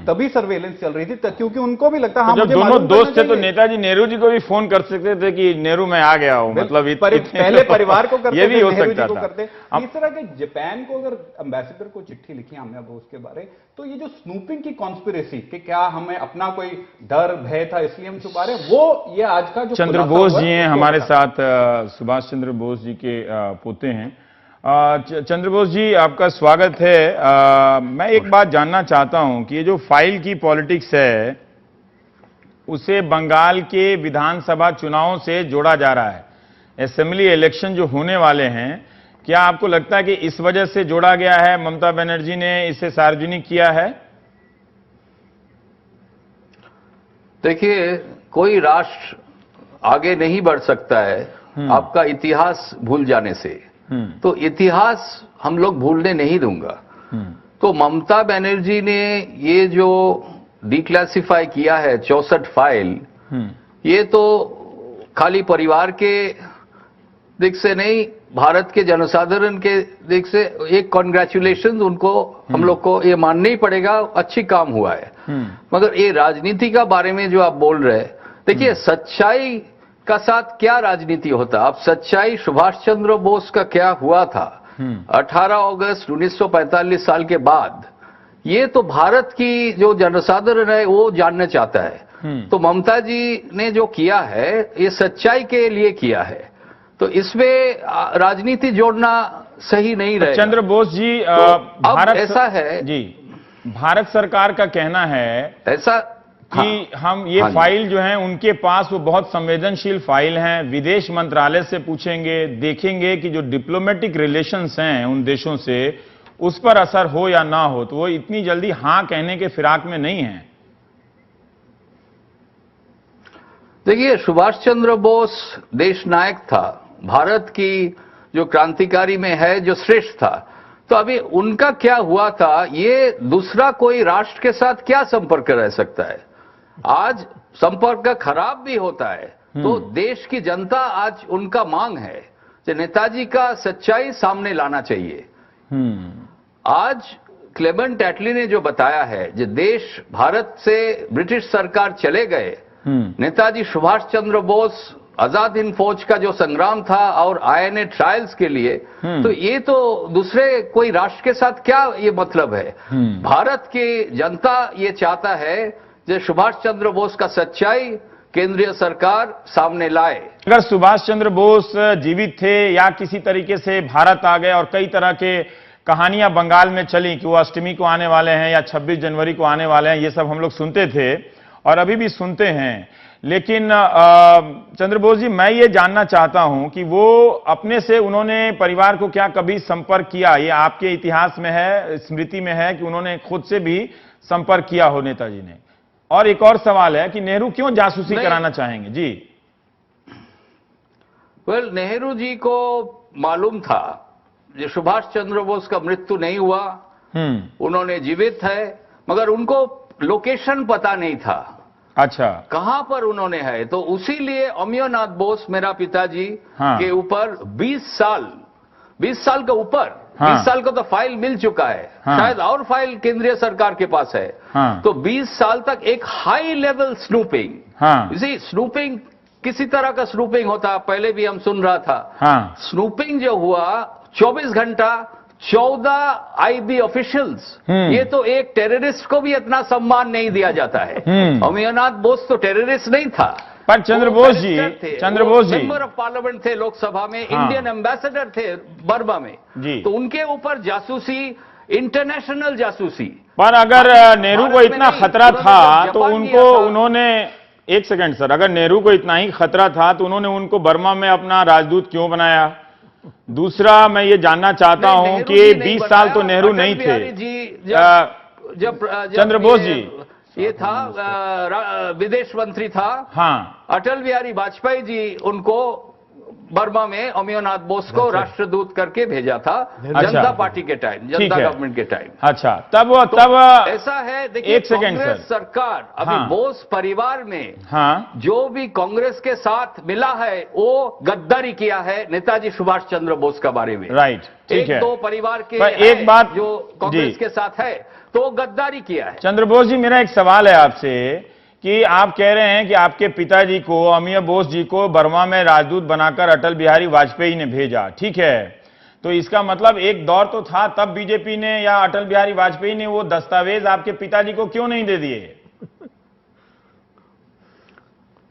तभी सर्वेलेंस चल रही थी, मुझे उनको भी लगता हाँ, जब मुझे दोनों मालूम दोस्त करना थे तो चाहिए। नेताजी नेहरू जी को भी फोन कर सकते थे कि नेहरू मैं आ गया हूं, मतलब पहले परिवार को करते ये भी थे, हो नेहरू सकता जी को था। करते। इस तरह के जापान को अगर एम्बेसडर को चिट्ठी लिखी हमने बोस के बारे, तो ये जो स्नूपिंग की कॉन्स्पिरेसी कि क्या हमें अपना कोई डर भय था इसलिए हम छुपा रहे, वो ये आज का जो चंद्र खुलासा बोस हुआ जी है, हैं उसको हमारे हटा। साथ, सुभाष चंद्र बोस जी के पोते हैं। चंद्र बोस जी, आपका स्वागत है। मैं एक बात जानना चाहता हूं कि ये जो फाइल की पॉलिटिक्स है उसे बंगाल के विधानसभा चुनावों से जोड़ा जा रहा है। असेंबली इलेक्शन जो होने वाले हैं, क्या आपको लगता है कि इस वजह से जोड़ा गया है? ममता बनर्जी ने इसे सार्वजनिक किया है? देखिए, कोई राष्ट्र आगे नहीं बढ़ सकता है आपका इतिहास भूल जाने से। तो इतिहास हम लोग भूलने नहीं दूंगा। तो ममता बनर्जी ने ये जो डिक्लासिफाई किया है 64 फाइल, ये तो खाली परिवार के दिख से नहीं, भारत के जनसाधारण के दिख से एक कॉन्ग्रेचुलेशन उनको हम लोग को ये मानना ही पड़ेगा, अच्छी काम हुआ है। मगर ये राजनीति का बारे में जो आप बोल रहे हैं, देखिए सच्चाई का साथ क्या राजनीति होता। आप सच्चाई सुभाष चंद्र बोस का क्या हुआ था 18 अगस्त 1945 साल के बाद, ये तो भारत की जो जनसाधारण है वो जानना चाहता है। तो ममता जी ने जो किया है ये सच्चाई के लिए किया है, तो इसमें राजनीति जोड़ना सही नहीं रहेगा। चंद्र बोस जी, तो भारत ऐसा है जी, भारत सरकार का कहना है ऐसा कि हम ये फाइल जो है उनके पास वो बहुत संवेदनशील फाइल हैं, विदेश मंत्रालय से पूछेंगे, देखेंगे कि जो डिप्लोमेटिक रिलेशंस हैं उन देशों से उस पर असर हो या ना हो, तो वो इतनी जल्दी हां कहने के फिराक में नहीं है। देखिए, सुभाष चंद्र बोस देश नायक था, भारत की जो क्रांतिकारी में है जो श्रेष्ठ था। तो अभी उनका क्या हुआ था, ये दूसरा कोई राष्ट्र के साथ क्या संपर्क रह सकता है। आज संपर्क खराब भी होता है, तो देश की जनता आज उनका मांग है कि नेताजी का सच्चाई सामने लाना चाहिए। आज क्लेमेंट एटली ने जो बताया है, जो देश भारत से ब्रिटिश सरकार चले गए, नेताजी सुभाष चंद्र बोस आजाद हिंद फौज का जो संग्राम था और आईएनए ट्रायल्स के लिए, तो ये तो दूसरे कोई राष्ट्र के साथ क्या ये मतलब है। भारत की जनता ये चाहता है जो सुभाष चंद्र बोस का सच्चाई केंद्रीय सरकार सामने लाए। अगर सुभाष चंद्र बोस जीवित थे या किसी तरीके से भारत आ गए, और कई तरह के कहानियां बंगाल में चली कि वो अष्टमी को आने वाले हैं या 26 जनवरी को आने वाले हैं, ये सब हम लोग सुनते थे और अभी भी सुनते हैं। लेकिन चंद्र बोस जी, मैं ये जानना चाहता हूं कि वो अपने से उन्होंने परिवार को क्या कभी संपर्क किया? ये आपके इतिहास में है, स्मृति में है कि उन्होंने खुद से भी संपर्क किया हो नेताजी ने? और एक और सवाल है कि नेहरू क्यों जासूसी कराना चाहेंगे? जी, नेहरू जी को मालूम था जो सुभाष चंद्र बोस का मृत्यु नहीं हुआ, उन्होंने जीवित है, मगर उनको लोकेशन पता नहीं था। अच्छा, कहां पर उन्होंने है, तो उसीलिए अमियोनाथ बोस मेरा पिताजी के ऊपर 20 साल के ऊपर 20 साल का तो फाइल मिल चुका है, शायद और फाइल केंद्रीय सरकार के पास है। तो 20 साल तक एक हाई लेवल स्नूपिंग, इसी स्नूपिंग किसी तरह का स्नूपिंग होता, पहले भी हम सुन रहा था। स्नूपिंग जो हुआ 24 घंटा 14 आईबी ऑफिशियल्स, ये तो एक टेररिस्ट को भी इतना सम्मान नहीं दिया जाता है। अमियोनाथ बोस तो टेररिस्ट नहीं था। पर Chandra Bose ji, member of parliament थे लोकसभा में, इंडियन एम्बेसडर थे बर्मा में जी, तो उनके ऊपर जासूसी, इंटरनेशनल जासूसी। पर अगर नेहरू को इतना खतरा था तो उनको उन्होंने, एक सेकंड सर, अगर नेहरू को इतना ही खतरा था तो उन्होंने उनको बर्मा में अपना राजदूत क्यों बनाया? दूसरा मैं ये जानना चाहता हूं कि 20 साल तो नेहरू नहीं थे। चंद्र बोस जी, ये था विदेश मंत्री था, हाँ, अटल बिहारी वाजपेयी जी उनको बर्मा में अमियोनाथ बोस को राष्ट्रदूत करके भेजा था जनता पार्टी के टाइम, जनता गवर्नमेंट के टाइम। अच्छा, तब ऐसा है, देखिए एक सेकंड कांग्रेस सर, सरकार अभी बोस परिवार में हाँ, जो भी कांग्रेस के साथ मिला है वो गद्दारी किया है नेताजी सुभाष चंद्र बोस का बारे में। राइट, ठीक है। एक दो परिवार के एक बात जो कांग्रेस के साथ है तो गद्दारी किया है। चंद्रबोस जी, मेरा एक सवाल है आपसे कि आप कह रहे हैं कि आपके पिताजी को, अमिय बोस जी को बर्मा में राजदूत बनाकर अटल बिहारी वाजपेयी ने भेजा, ठीक है। तो इसका मतलब एक दौर तो था तब बीजेपी ने या अटल बिहारी वाजपेयी ने वो दस्तावेज आपके पिताजी को क्यों नहीं दे दिए?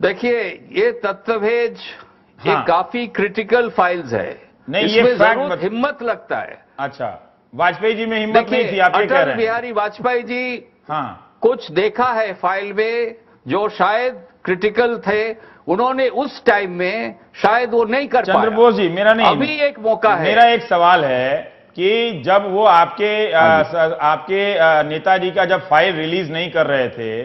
देखिए, ये दस्तावेज ये काफी क्रिटिकल फाइल्स है। नहीं, इसमें ये जरूर हिम्मत लगता है। अच्छा, वाजपेयी जी में हिम्मत नहीं थी, आप ये कह रहे हैं? अटल बिहारी वाजपेयी जी हाँ, कुछ देखा है फाइल में जो शायद क्रिटिकल थे, उन्होंने उस टाइम में शायद वो नहीं कर पाया। चंद्रबोस जी, मेरा नहीं, अभी एक मौका है। मेरा एक सवाल है कि जब वो आपके नेताजी का जब फाइल रिलीज नहीं कर रहे थे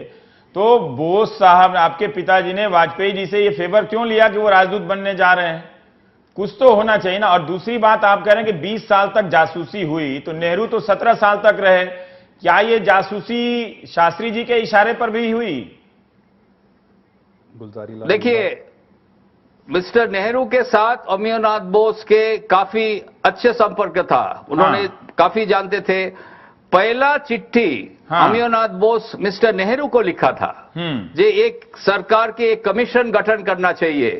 तो बोस साहब, आपके पिताजी ने वाजपेयी जी से ये फेवर क्यों लिया कि वो राजदूत बनने जा रहे हैं? कुछ तो होना चाहिए ना। और दूसरी बात, आप कह रहे हैं कि 20 साल तक जासूसी हुई, तो नेहरू तो 17 साल तक रहे, क्या ये जासूसी शास्त्री जी के इशारे पर भी हुई? देखिए, मिस्टर नेहरू के साथ अमियोनाथ बोस के काफी अच्छे संपर्क था, उन्होंने काफी जानते थे। पहला चिट्ठी अमियोनाथ बोस मिस्टर नेहरू को लिखा था जे एक सरकार के एक कमीशन गठन करना चाहिए,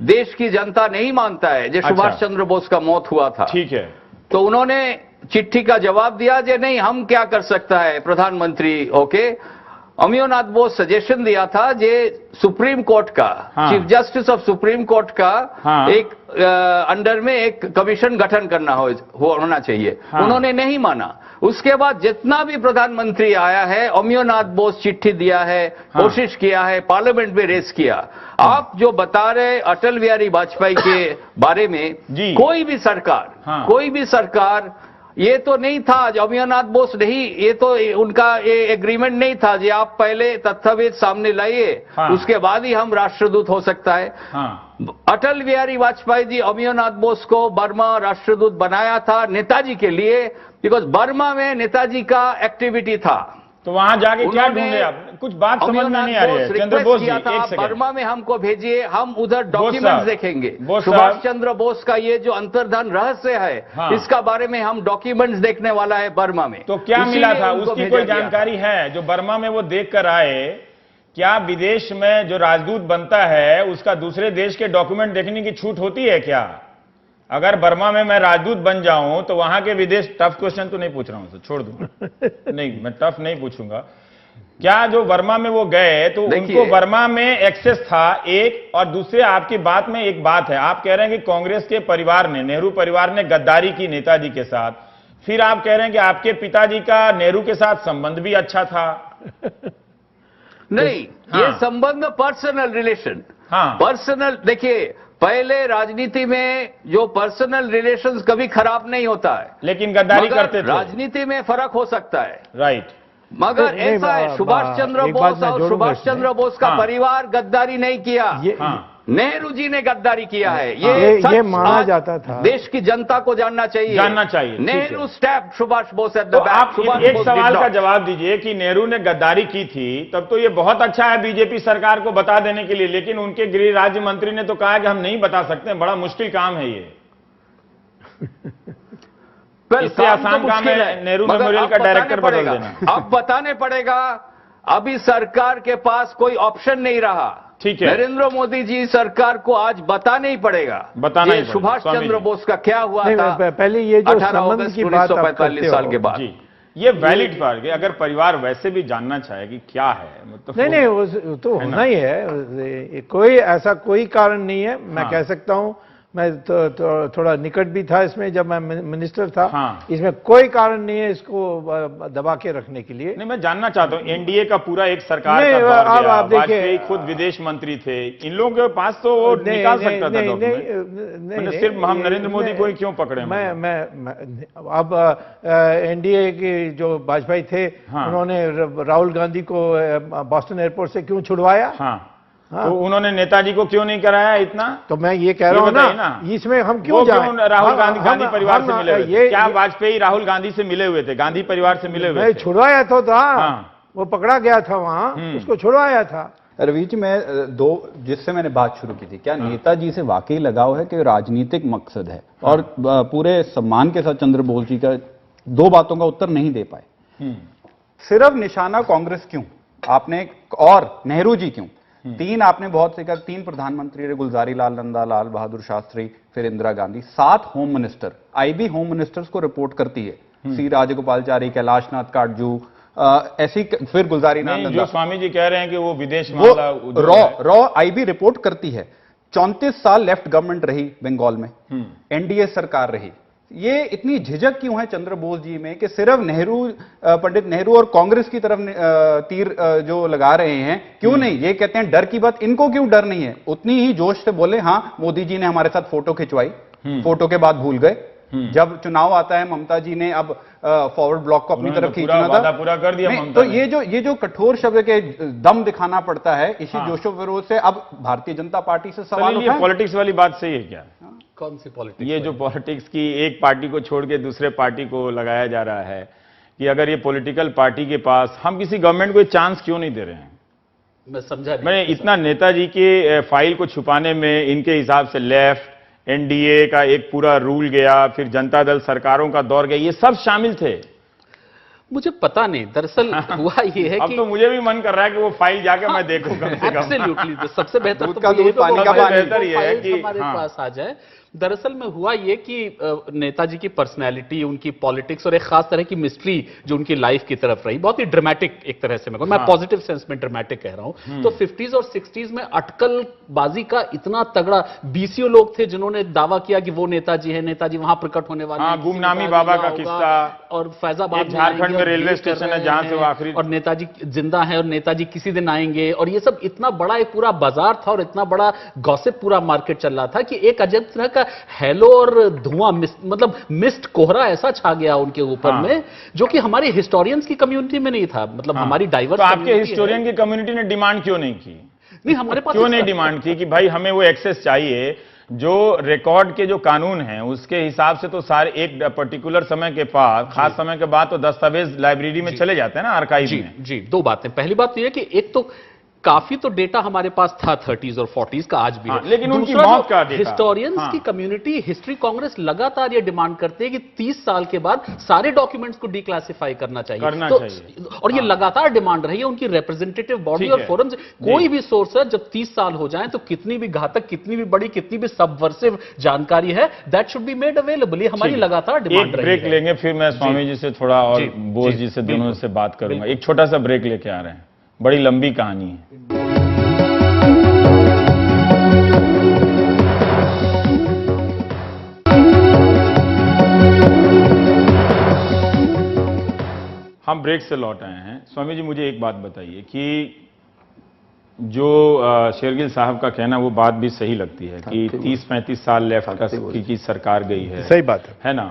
देश की जनता नहीं मानता है, जो सुभाष चंद्र बोस का मौत हुआ था, ठीक है। तो उन्होंने चिट्ठी का जवाब दिया जे नहीं, हम क्या कर सकता है प्रधानमंत्री होके। अमियोनाथ बोस सजेशन दिया था जे सुप्रीम कोर्ट का, chief justice of supreme court का एक अंडर में एक कमीशन गठन करना होना चाहिए। उन्होंने नहीं माना। उसके बाद जितना भी प्रधानमंत्री आया है, अमियोनाथ बोस चिट्ठी दिया है, कोशिश किया है, पार्लियामेंट में रेस किया। आप जो बता रहे अटल बिहारी वाजपेयी के बारे में, कोई भी सरकार ये तो नहीं था, जो अमियोनाथ बोस नहीं, ये तो उनका ये एग्रीमेंट नहीं था जो आप पहले दस्तावेज सामने लाइए, उसके बाद ही हम राष्ट्रदूत हो सकता है। अटल बिहारी वाजपेयी जी अमियोनाथ बोस को बर्मा राष्ट्रदूत बनाया था नेताजी के लिए, बिकॉज बर्मा में नेताजी का एक्टिविटी था। तो वहां जाके क्या ढूंढे आप? कुछ बात समझ में नहीं आ रही है। चंद्रबोस जी, एक सेकंड, बर्मा में हमको भेजिए, हम उधर डॉक्यूमेंट्स देखेंगे। सुभाष चंद्र बोस का ये जो अंतर्धान रहस्य है, इसका बारे में हम डॉक्यूमेंट्स देखने वाला है बर्मा में। तो क्या मिला था, उसकी कोई जानकारी है जो बर्मा में वो देख कर आए? क्या विदेश में जो राजदूत बनता है उसका दूसरे देश के डॉक्यूमेंट देखने की छूट होती है क्या? अगर बर्मा में मैं राजदूत बन जाऊं तो वहां के विदेश, टफ क्वेश्चन तो नहीं पूछ रहा हूं, तो छोड़ दूं नहीं, मैं टफ नहीं पूछूंगा। क्या जो बर्मा में वो गए तो उनको बर्मा में एक्सेस था एक, और दूसरे आपकी बात में एक बात है, आप कह रहे हैं कि कांग्रेस के परिवार ने, नेहरू परिवार ने गद्दारी की नेताजी के साथ, फिर आप कह रहे हैं कि आपके पिताजी का नेहरू के साथ संबंध भी अच्छा था। नहीं, ये संबंध पर्सनल रिलेशन, पर्सनल। देखिए, पहले राजनीति में जो पर्सनल रिलेशंस कभी खराब नहीं होता है, लेकिन गद्दारी करते थे। राजनीति में फर्क हो सकता है, राइट। मगर ऐसा है, सुभाष चंद्र बोस और सुभाष चंद्र बोस का परिवार गद्दारी नहीं किया, नेहरू जी ने गद्दारी किया है। ये माना जाता था। देश की जनता को जानना चाहिए। Nehru step Subhash Bose at the back. आप एक सवाल का जवाब दीजिए कि नेहरू ने गद्दारी की थी, तब तो ये बहुत अच्छा है बीजेपी सरकार को बता देने के लिए, लेकिन उनके गृह राज्य मंत्री ने तो कहा कि हम नहीं बता सकते, बड़ा मुश्किल काम है ये। इससे आसान काम है नेहरू मेमोरियल का डायरेक्टर बदल देना। अब बताने पड़ेगा, अभी सरकार के पास कोई ऑप्शन नहीं रहा। ठीक है, नरेंद्र मोदी जी सरकार को आज बताना ही पड़ेगा, सुभाष चंद्र बोस का क्या हुआ था पहले ये जो 18 अगस्त 1945 साल के बाद। ये वैलिड बात है, अगर परिवार वैसे भी जानना चाहे कि क्या है, मतलब नहीं, वो तो होना ही है। कोई ऐसा कोई कारण नहीं है। मैं कह सकता हूं, मैं तो थोड़ा निकट भी था इसमें जब मैं मिनिस्टर था। इसमें कोई कारण नहीं है इसको दबा के रखने के लिए। नहीं, मैं जानना चाहता हूं, एनडीए का पूरा एक सरकार का दौर गया, आप वाजपेयी खुद विदेश मंत्री थे, इन लोगों के पास तो वो निकाल सकता था डॉक्यूमेंट। सिर्फ हम नरेंद्र मोदी को ही क्यों पकड़े? मैं अब एनडीए के जो वाजपेयी थे, उन्होंने राहुल गांधी को बॉस्टन एयरपोर्ट से क्यों छुड़वाया? तो उन्होंने नेताजी को क्यों नहीं कराया इतना? तो मैं ये कह रहा हूँ ना, इसमें हम क्यों वो जाएं? क्यों राहुल गांधी परिवार से मिले हुए थे? क्या ये वाजपेयी राहुल गांधी से मिले हुए थे? गांधी परिवार से मिले हुए थे? छुड़वाया तो था। हाँ। वो पकड़ा गया था वहां, उसको छुड़वाया था। रवि जी, मैं जिससे मैंने बात शुरू की थी, क्या नेताजी से वाकई लगाव है कि राजनीतिक मकसद है? और पूरे सम्मान के साथ चंद्र बोस जी का दो बातों का उत्तर नहीं दे पाए। सिर्फ निशाना कांग्रेस क्यों आपने, और नेहरू जी क्यों? तीन आपने बहुत से कहा, तीन प्रधानमंत्री रहे, गुलजारी लाल नंदा, लाल बहादुर शास्त्री, फिर Indira Gandhi, 7 home minister. IB home ministers को रिपोर्ट करती है, सी राजगोपालचारी, कैलाशनाथ काटजू, ऐसी, फिर गुलजारी लाल नंदा। जो स्वामी जी कह रहे हैं कि वो विदेश रॉ आईबी रिपोर्ट करती है। 34 साल लेफ्ट गवर्नमेंट रही बंगाल में, एनडीए सरकार रही। ये इतनी झिझक क्यों है चंद्र बोस जी में कि सिर्फ नेहरू, पंडित नेहरू और कांग्रेस की तरफ तीर जो लगा रहे हैं? क्यों नहीं? ये कहते हैं डर की बात, इनको क्यों डर नहीं है? उतनी ही जोश से बोले, हाँ मोदी जी ने हमारे साथ फोटो खिंचवाई, फोटो के बाद भूल गए। जब चुनाव आता है, ममता जी ने अब फॉरवर्ड ब्लॉक को अपनी तरफ खींचना था, पूरा कर दिया ममता तो ने। ये जो कठोर शब्द के दम दिखाना पड़ता है, इसी जोशो विरोध से अब भारतीय जनता पार्टी से सवाल उठा है। पॉलिटिक्स वाली बात सही है क्या? कौन सी पॉलिटिक्स? ये जो पॉलिटिक्स की एक पार्टी को छोड़ के दूसरे पार्टी को लगाया जा रहा है कि अगर ये पॉलिटिकल पार्टी के पास, हम किसी गवर्नमेंट को चांस क्यों नहीं दे रहे हैं? मैं समझा नहीं। मैं इतना नेताजी के फाइल को छुपाने में इनके हिसाब से लेफ्ट, एनडीए का एक पूरा रूल गया, फिर जनता दल सरकारों का दौर गया, ये सब शामिल थे। मुझे पता नहीं, दरअसल हुआ ये है अब कि तो मुझे भी मन कर रहा है कि वो फाइल जाके मैं देखूं कम से कम। एब्सोल्युटली, तो सबसे बेहतर दूध तो का यही दूध, पानी का होगा पानी। कि बेहतर ये है फाइल्स कि हमारे पास आ जाए। दरअसल में हुआ ये कि नेताजी की पर्सनैलिटी, उनकी पॉलिटिक्स और एक खास तरह की मिस्ट्री जो उनकी लाइफ की तरफ रही, बहुत ही ड्रामेटिक एक तरह से, मैं पॉजिटिव सेंस में ड्रामेटिक कह रहा हूं। तो 50s और 60s में अटकलबाजी का इतना तगड़ा, बीसीओ लोग थे जिन्होंने दावा किया कि वो नेताजी है, नेताजी वहां प्रकट होने वाले हैं, गुमनामी बाबा का किस्सा, और फैजाबाद झारखंड में रेलवे स्टेशन है जहां से वो आखिरी, और नेताजी जिंदा है और नेताजी किसी दिन आएंगे, और ये सब इतना बड़ा एक पूरा बाजार था और इतना बड़ा गॉसिप पूरा मार्केट चल रहा था कि एक अजब तरह का हेलो और धुआं, मतलब मिस्ट कोहरा ऐसा छा गया उनके ऊपर में, जो कि हमारी हिस्टोरियंस की कम्युनिटी में नहीं था। मतलब हमारी डाइवर्स, तो आपके हिस्टोरियन की कम्युनिटी ने डिमांड क्यों नहीं की? नहीं, हमारे पास क्यों नहीं डिमांड की कि भाई हमें वो एक्सेस चाहिए? जो रिकॉर्ड के जो कानून हैं उसके हिसाब से तो सारे एक पर्टिकुलर समय के बाद, खास समय के बाद तो दस्तावेज लाइब्रेरी में चले जाते हैं ना, आर्काइव में। जी, दो बातें। पहली बात तो यह कि एक तो काफी तो डेटा हमारे पास था 30s और 40s का, आज भी है। लेकिन उनकी दूसरा, मौत का डेटा, हिस्टोरियंस की कम्युनिटी, हिस्ट्री कांग्रेस लगातार ये डिमांड करते हैं कि 30 साल के बाद सारे डॉक्यूमेंट्स को डिक्लासिफाई करना चाहिए। और ये लगातार डिमांड रही है उनकी रिप्रेजेंटेटिव बॉडी और फोरम से। कोई भी सोर्स है, जब 30 साल हो जाए तो कितनी भी घातक, कितनी भी बड़ी, कितनी भी सबवर्सिव जानकारी है, that should be made available. ये हमारी लगातार डिमांड रही है। ब्रेक लेंगे, फिर मैं स्वामी जी से थोड़ा और बोस जी से दोनों से बात करूंगा। एक छोटा सा ब्रेक लेके आ रहे हैं, बड़ी लंबी कहानी है। हम ब्रेक से लौट आए हैं। स्वामी जी, मुझे एक बात बताइए कि जो शेरगिल साहब का कहना, वो बात भी सही लगती है कि 30-35 साल लेफ्ट की सरकार गई है। सही बात है ना?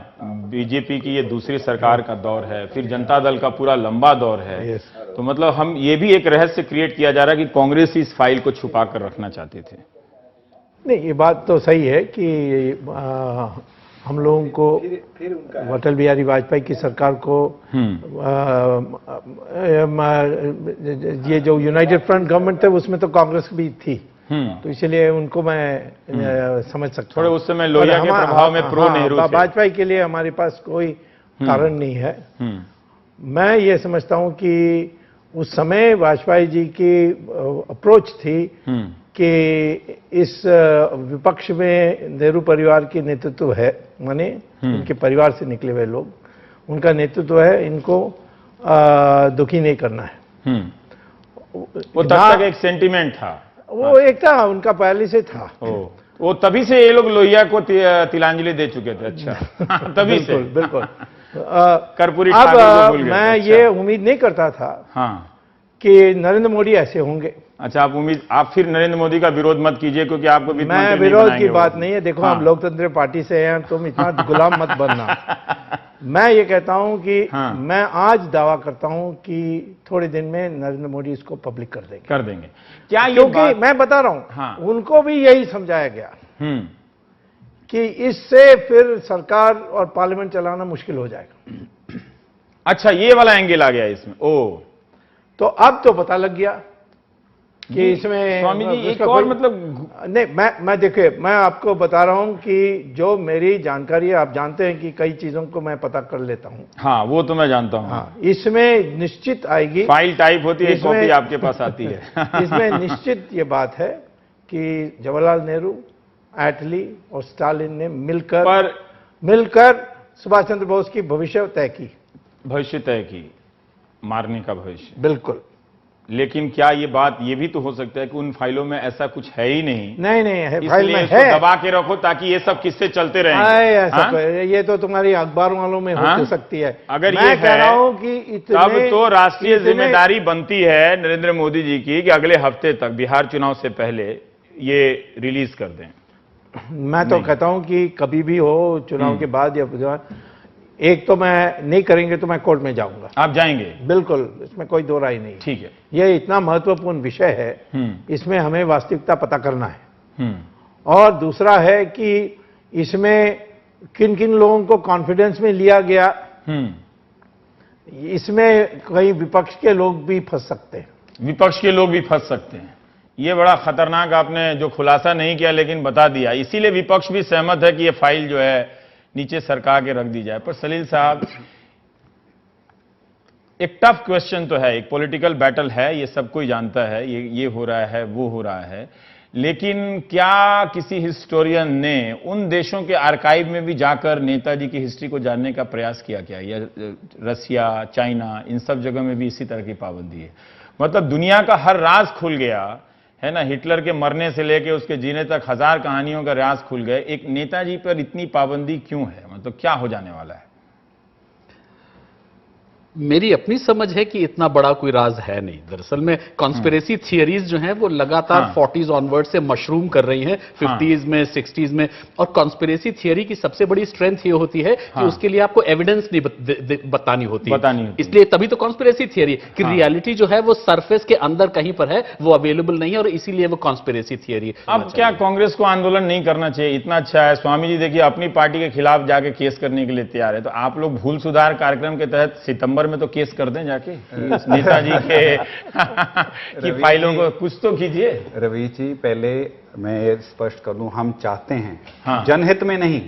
बीजेपी की ये दूसरी सरकार का दौर है, फिर जनता दल का पूरा लंबा दौर है। तो मतलब हम ये भी एक रहस्य क्रिएट किया जा रहा है कि कांग्रेस इस फाइल को छुपा कर रखना चाहते थे। नहीं, ये बात तो सही है कि हम लोगों को अटल बिहारी वाजपेयी की सरकार को ये जो यूनाइटेड फ्रंट गवर्नमेंट थे उसमें तो कांग्रेस भी थी, तो इसलिए उनको मैं समझ सकता हूँ। थोड़े उस समय लोहिया के प्रभाव में प्रो नेहरू थे। वाजपेयी के लिए हमारे पास कोई कारण नहीं है। मैं ये समझता हूँ कि उस समय वाजपेयी जी की अप्रोच थी कि इस विपक्ष में नेहरू परिवार की नेतृत्व है, माने उनके परिवार से निकले हुए लोग, उनका नेतृत्व है, इनको दुखी नहीं करना है। वो तब तक एक सेंटिमेंट था, वो एक था, उनका पहले से था। वो तभी से ये लोग लोहिया को तिलांजलि दे चुके थे। अच्छा, तभी से बिल्कुल। कर्पूरी अब मैं ये उम्मीद नहीं करता था कि नरेंद्र मोदी ऐसे होंगे। अच्छा, आप फिर नरेंद्र मोदी का विरोध मत कीजिए, क्योंकि आपको वित्त मैं मंत्री नहीं विरोध की बनाएंगे वो। बात नहीं है, देखो हाँ। हम लोकतंत्र पार्टी से हैं, तुम इतना गुलाम मत बनना। मैं ये कहता हूं कि हाँ। मैं आज दावा करता हूं कि थोड़े दिन में नरेंद्र मोदी इसको पब्लिक कर देंगे। क्या ये क्योंकि मैं बता रहा हूं, हाँ। उनको भी यही समझाया गया कि इससे फिर सरकार और पार्लियामेंट चलाना मुश्किल हो जाएगा। अच्छा, ये वाला एंगल आ गया इसमें। ओ, तो अब तो पता लग गया कि इसमें स्वामी जी एक इसका और कोई- मतलब नहीं, मैं देखिए, मैं आपको बता रहा हूं कि जो मेरी जानकारी है, आप जानते हैं कि कई चीजों को मैं पता कर लेता हूं। हाँ, वो तो मैं जानता हूँ। हाँ, इसमें निश्चित आएगी, फाइल टाइप होती है, इसमें- कॉपी आपके पास आती है। इसमें निश्चित ये बात है कि जवाहरलाल नेहरू, एटली और स्टालिन ने मिलकर सुभाष चंद्र बोस की भविष्य तय की। भविष्य तय की, मारने का भविष्य। बिल्कुल। लेकिन क्या ये बात ये भी तो हो सकता है कि उन फाइलों में ऐसा कुछ है ही नहीं, नहीं है, फाइल इसलिए में इसको है। दबा के रखो ताकि ये सब किस्से चलते आए, रहेंगे। ऐसा हाँ? कोई- ये तो तुम्हारी अखबारों वालों में हाँ? हो सकती है। अगर मैं ये कह है, रहा हूं कि तब तो राष्ट्रीय इतने- जिम्मेदारी बनती है नरेंद्र मोदी जी की कि अगले हफ्ते तक बिहार चुनाव से पहले ये रिलीज कर दें। मैं तो कहता हूं कि कभी भी हो, चुनाव के बाद या एक तो मैं नहीं करेंगे तो मैं कोर्ट में जाऊंगा। आप जाएंगे? बिल्कुल, इसमें कोई दो राय नहीं। ठीक है। ये इतना महत्वपूर्ण विषय है, इसमें हमें वास्तविकता पता करना है। हम्म। और दूसरा है कि इसमें किन किन लोगों को कॉन्फिडेंस में लिया गया, इसमें कई विपक्ष के लोग भी फंस सकते हैं। विपक्ष के लोग भी फंस सकते हैं। ये बड़ा खतरनाक आपने जो खुलासा नहीं किया लेकिन बता दिया, इसीलिए विपक्ष भी सहमत है कि ये फाइल जो है नीचे सरका के रख दी जाए। पर सलील साहब, एक टफ क्वेश्चन तो है, एक पॉलिटिकल बैटल है, ये सब कोई जानता है, ये हो रहा है, वो हो रहा है, लेकिन क्या किसी हिस्टोरियन ने उन देशों के आर्काइव में भी जाकर नेताजी की हिस्ट्री को जानने का प्रयास किया क्या? या रसिया, चाइना, इन सब जगह में भी इसी तरह की पाबंदी है? मतलब दुनिया का हर राज खुल गया है ना, हिटलर के मरने से लेके उसके जीने तक हजार कहानियों का राज खुल गए, एक नेताजी पर इतनी पाबंदी क्यों है? मतलब क्या हो जाने वाला है? मेरी अपनी समझ है कि इतना बड़ा कोई राज है नहीं। दरअसल में कॉन्स्पिरेसी थियरीज जो हैं वो लगातार 40s ऑनवर्ड से मशरूम कर रही हैं, 50s में, 60s में। और कॉन्स्पिरेसी थियरी की सबसे बड़ी स्ट्रेंथ ये होती है कि उसके लिए आपको एविडेंस नहीं बतानी होती है। इसलिए तभी तो कॉन्स्पिरेसी थियरी कि रियलिटी जो है वो सरफेस के अंदर कहीं पर है, वो अवेलेबल नहीं है, और इसीलिए वो कॉन्स्पिरेसी थियरी। अब क्या कांग्रेस को आंदोलन नहीं करना चाहिए? इतना अच्छा है, स्वामी जी देखिए अपनी पार्टी के खिलाफ जाके केस करने के लिए तैयार है, तो आप लोग भूल सुधार कार्यक्रम के तहत सितंबर में तो केस कर दें जाके नेताजी के की फाइलों को कुछ तो कीजिए। रवि जी, पहले मैं ये स्पष्ट कर दूं, हम चाहते हैं जनहित में नहीं,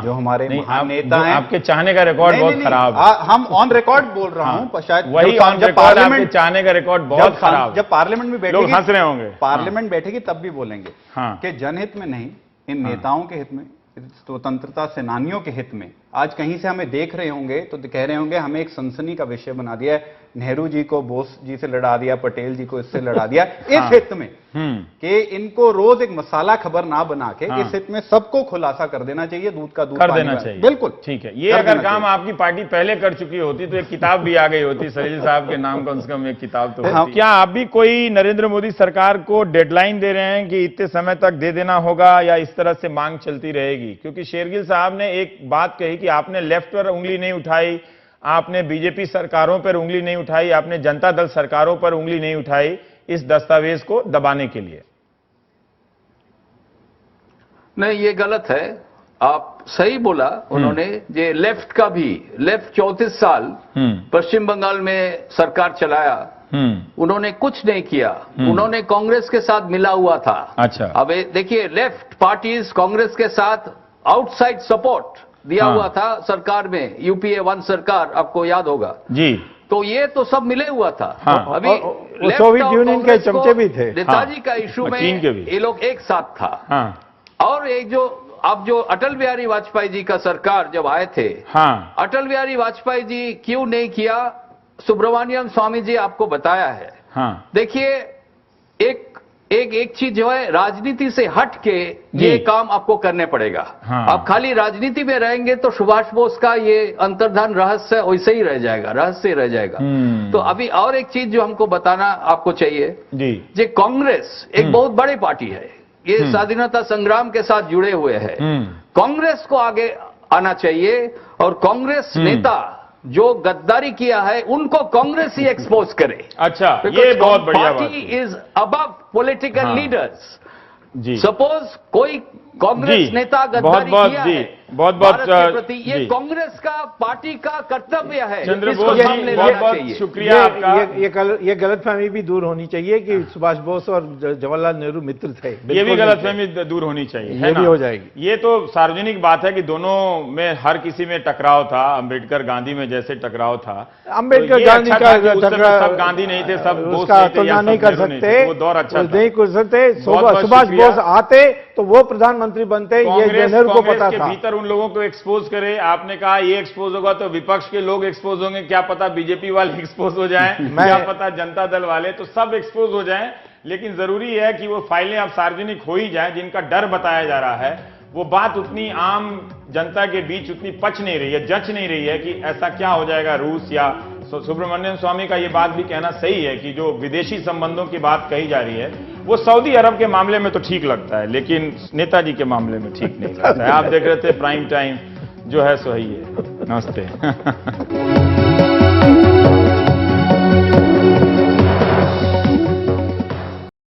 जो हमारे महान नेता हैं। आपके चाहने का रिकॉर्ड बहुत खराब है। हम ऑन रिकॉर्ड बोल रहा हूं, शायद वही ऑन रिकॉर्ड, आपके चाहने का रिकॉर्ड बहुत खराब। जब पार्लियामेंट में बैठेगी, लोग हंस रहे होंगे, पार्लियामेंट बैठेगी तब भी बोलेंगे कि जनहित में नहीं, इन नेताओं के हित में, स्वतंत्रता सेनानियों के हित में। आज कहीं से हमें देख रहे होंगे तो कह रहे होंगे हमें एक सनसनी का विषय बना दिया है, नेहरू जी को बोस जी से लड़ा दिया, पटेल जी को इससे लड़ा दिया, इस हित में कि इनको रोज एक मसाला खबर ना बना के इस हित में सबको खुलासा कर देना चाहिए, दूध का दूध कर देना चाहिए। बिल्कुल ठीक है। ये अगर काम आपकी पार्टी पहले कर चुकी होती तो एक किताब भी आ गई होती, सलील साहब के नाम कम से कम एक किताब तो होती। क्या आप भी कोई नरेंद्र मोदी सरकार को डेडलाइन दे रहे हैं कि इतने समय तक दे देना होगा, या इस तरह से मांग चलती रहेगी? क्योंकि शेरगिल साहब ने एक बात कही कि आपने लेफ्ट पर उंगली नहीं उठाई, आपने बीजेपी सरकारों पर उंगली नहीं उठाई, आपने जनता दल सरकारों पर उंगली नहीं उठाई इस दस्तावेज को दबाने के लिए। नहीं, ये गलत है। आप सही बोला उन्होंने, ये लेफ्ट का भी, लेफ्ट 34 साल पश्चिम बंगाल में सरकार चलाया, उन्होंने कुछ नहीं किया, उन्होंने कांग्रेस के साथ मिला हुआ था। अच्छा, अब देखिए, लेफ्ट पार्टीज कांग्रेस के साथ आउटसाइड सपोर्ट दिया हुआ था सरकार में, यूपीए 1 सरकार, आपको याद होगा जी। तो ये तो सब मिले हुआ था। अभी सोवियत यूनियन के चमचे भी थे। नेताजी का इशू में ये लोग एक साथ था। और एक जो अब जो अटल बिहारी वाजपेयी जी का सरकार जब आए थे, अटल बिहारी वाजपेयी जी क्यों नहीं किया, सुब्रमण्यम स्वामी जी आपको बताया है। देखिए, एक चीज जो है, राजनीति से हट के ये काम आपको करने पड़ेगा। हाँ। आप खाली राजनीति में रहेंगे तो सुभाष बोस का ये अंतर्धान रहस्य वैसे ही रह जाएगा, रहस्य रह जाएगा। तो अभी और एक चीज जो हमको बताना आपको चाहिए जी, जे कांग्रेस एक बहुत बड़ी पार्टी है, ये स्वाधीनता संग्राम के साथ जुड़े हुए हैं। कांग्रेस को आगे आना चाहिए और कांग्रेस नेता जो गद्दारी किया है उनको कांग्रेस ही एक्सपोज करे। अच्छा, ये बहुत बढ़िया बात पार्टी है। Is above political leaders. जी, सपोज कोई कांग्रेस जी, नेता गद्दारी बहुत-बहुत किया जी, है बहुत-बहुत, भारत के प्रति, ये जी। कांग्रेस का पार्टी का कर्तव्य है। चंद्र इसको बोस जी, सामने लाना बहुत-बहुत चाहिए। शुक्रिया आपका। ये गलतफहमी भी दूर होनी चाहिए कि सुभाष बोस और जवाहरलाल नेहरू मित्र थे। ये भी बिल्कुल गलतफहमी दूर होनी चाहिए, है ये ना? भी हो जाएगी। ये तो सार्वजनिक बात है कि दोनों में हर किसी में टकराव था। अंबेडकर गांधी में जैसे टकराव था, अंबेडकर तो ये गांधी अच्छा का था कि उस समय टकराव, सब गांधी नहीं थे, सब बोस उसका नहीं थे, या तुलना सब नहीं कर नेहरू नहीं सकते, थे। वो दौर अच्छा था। नहीं कर सकते। बहुत-बहुत सुभाष शुक्रिया। बोस आते तो वो प्रधानमंत्री बनते, ये नेहरू को कांग्रेस पता के था। भीतर उन लोगों को एक्सपोज करे। आपने कहा ये एक्सपोज होगा तो विपक्ष के लोग एक्सपोज होंगे, क्या पता बीजेपी वाले एक्सपोज हो जाएं, क्या पता जनता दल वाले, तो सब एक्सपोज हो जाएं। लेकिन जरूरी है कि वो फाइलें अब सार्वजनिक हो ही जाएं। जिनका डर बताया जा रहा है वो बात उतनी आम जनता के बीच उतनी पच नहीं रही है, जच नहीं रही है कि ऐसा क्या हो जाएगा रूस या सुब्रमण्यम स्वामी का ये बात भी कहना सही है कि जो विदेशी संबंधों की बात कही जा रही है वो सऊदी अरब के मामले में तो ठीक लगता है, लेकिन नेताजी के मामले में ठीक नहीं लगता है। आप देख रहे थे प्राइम टाइम, जो है सो ही है। नमस्ते।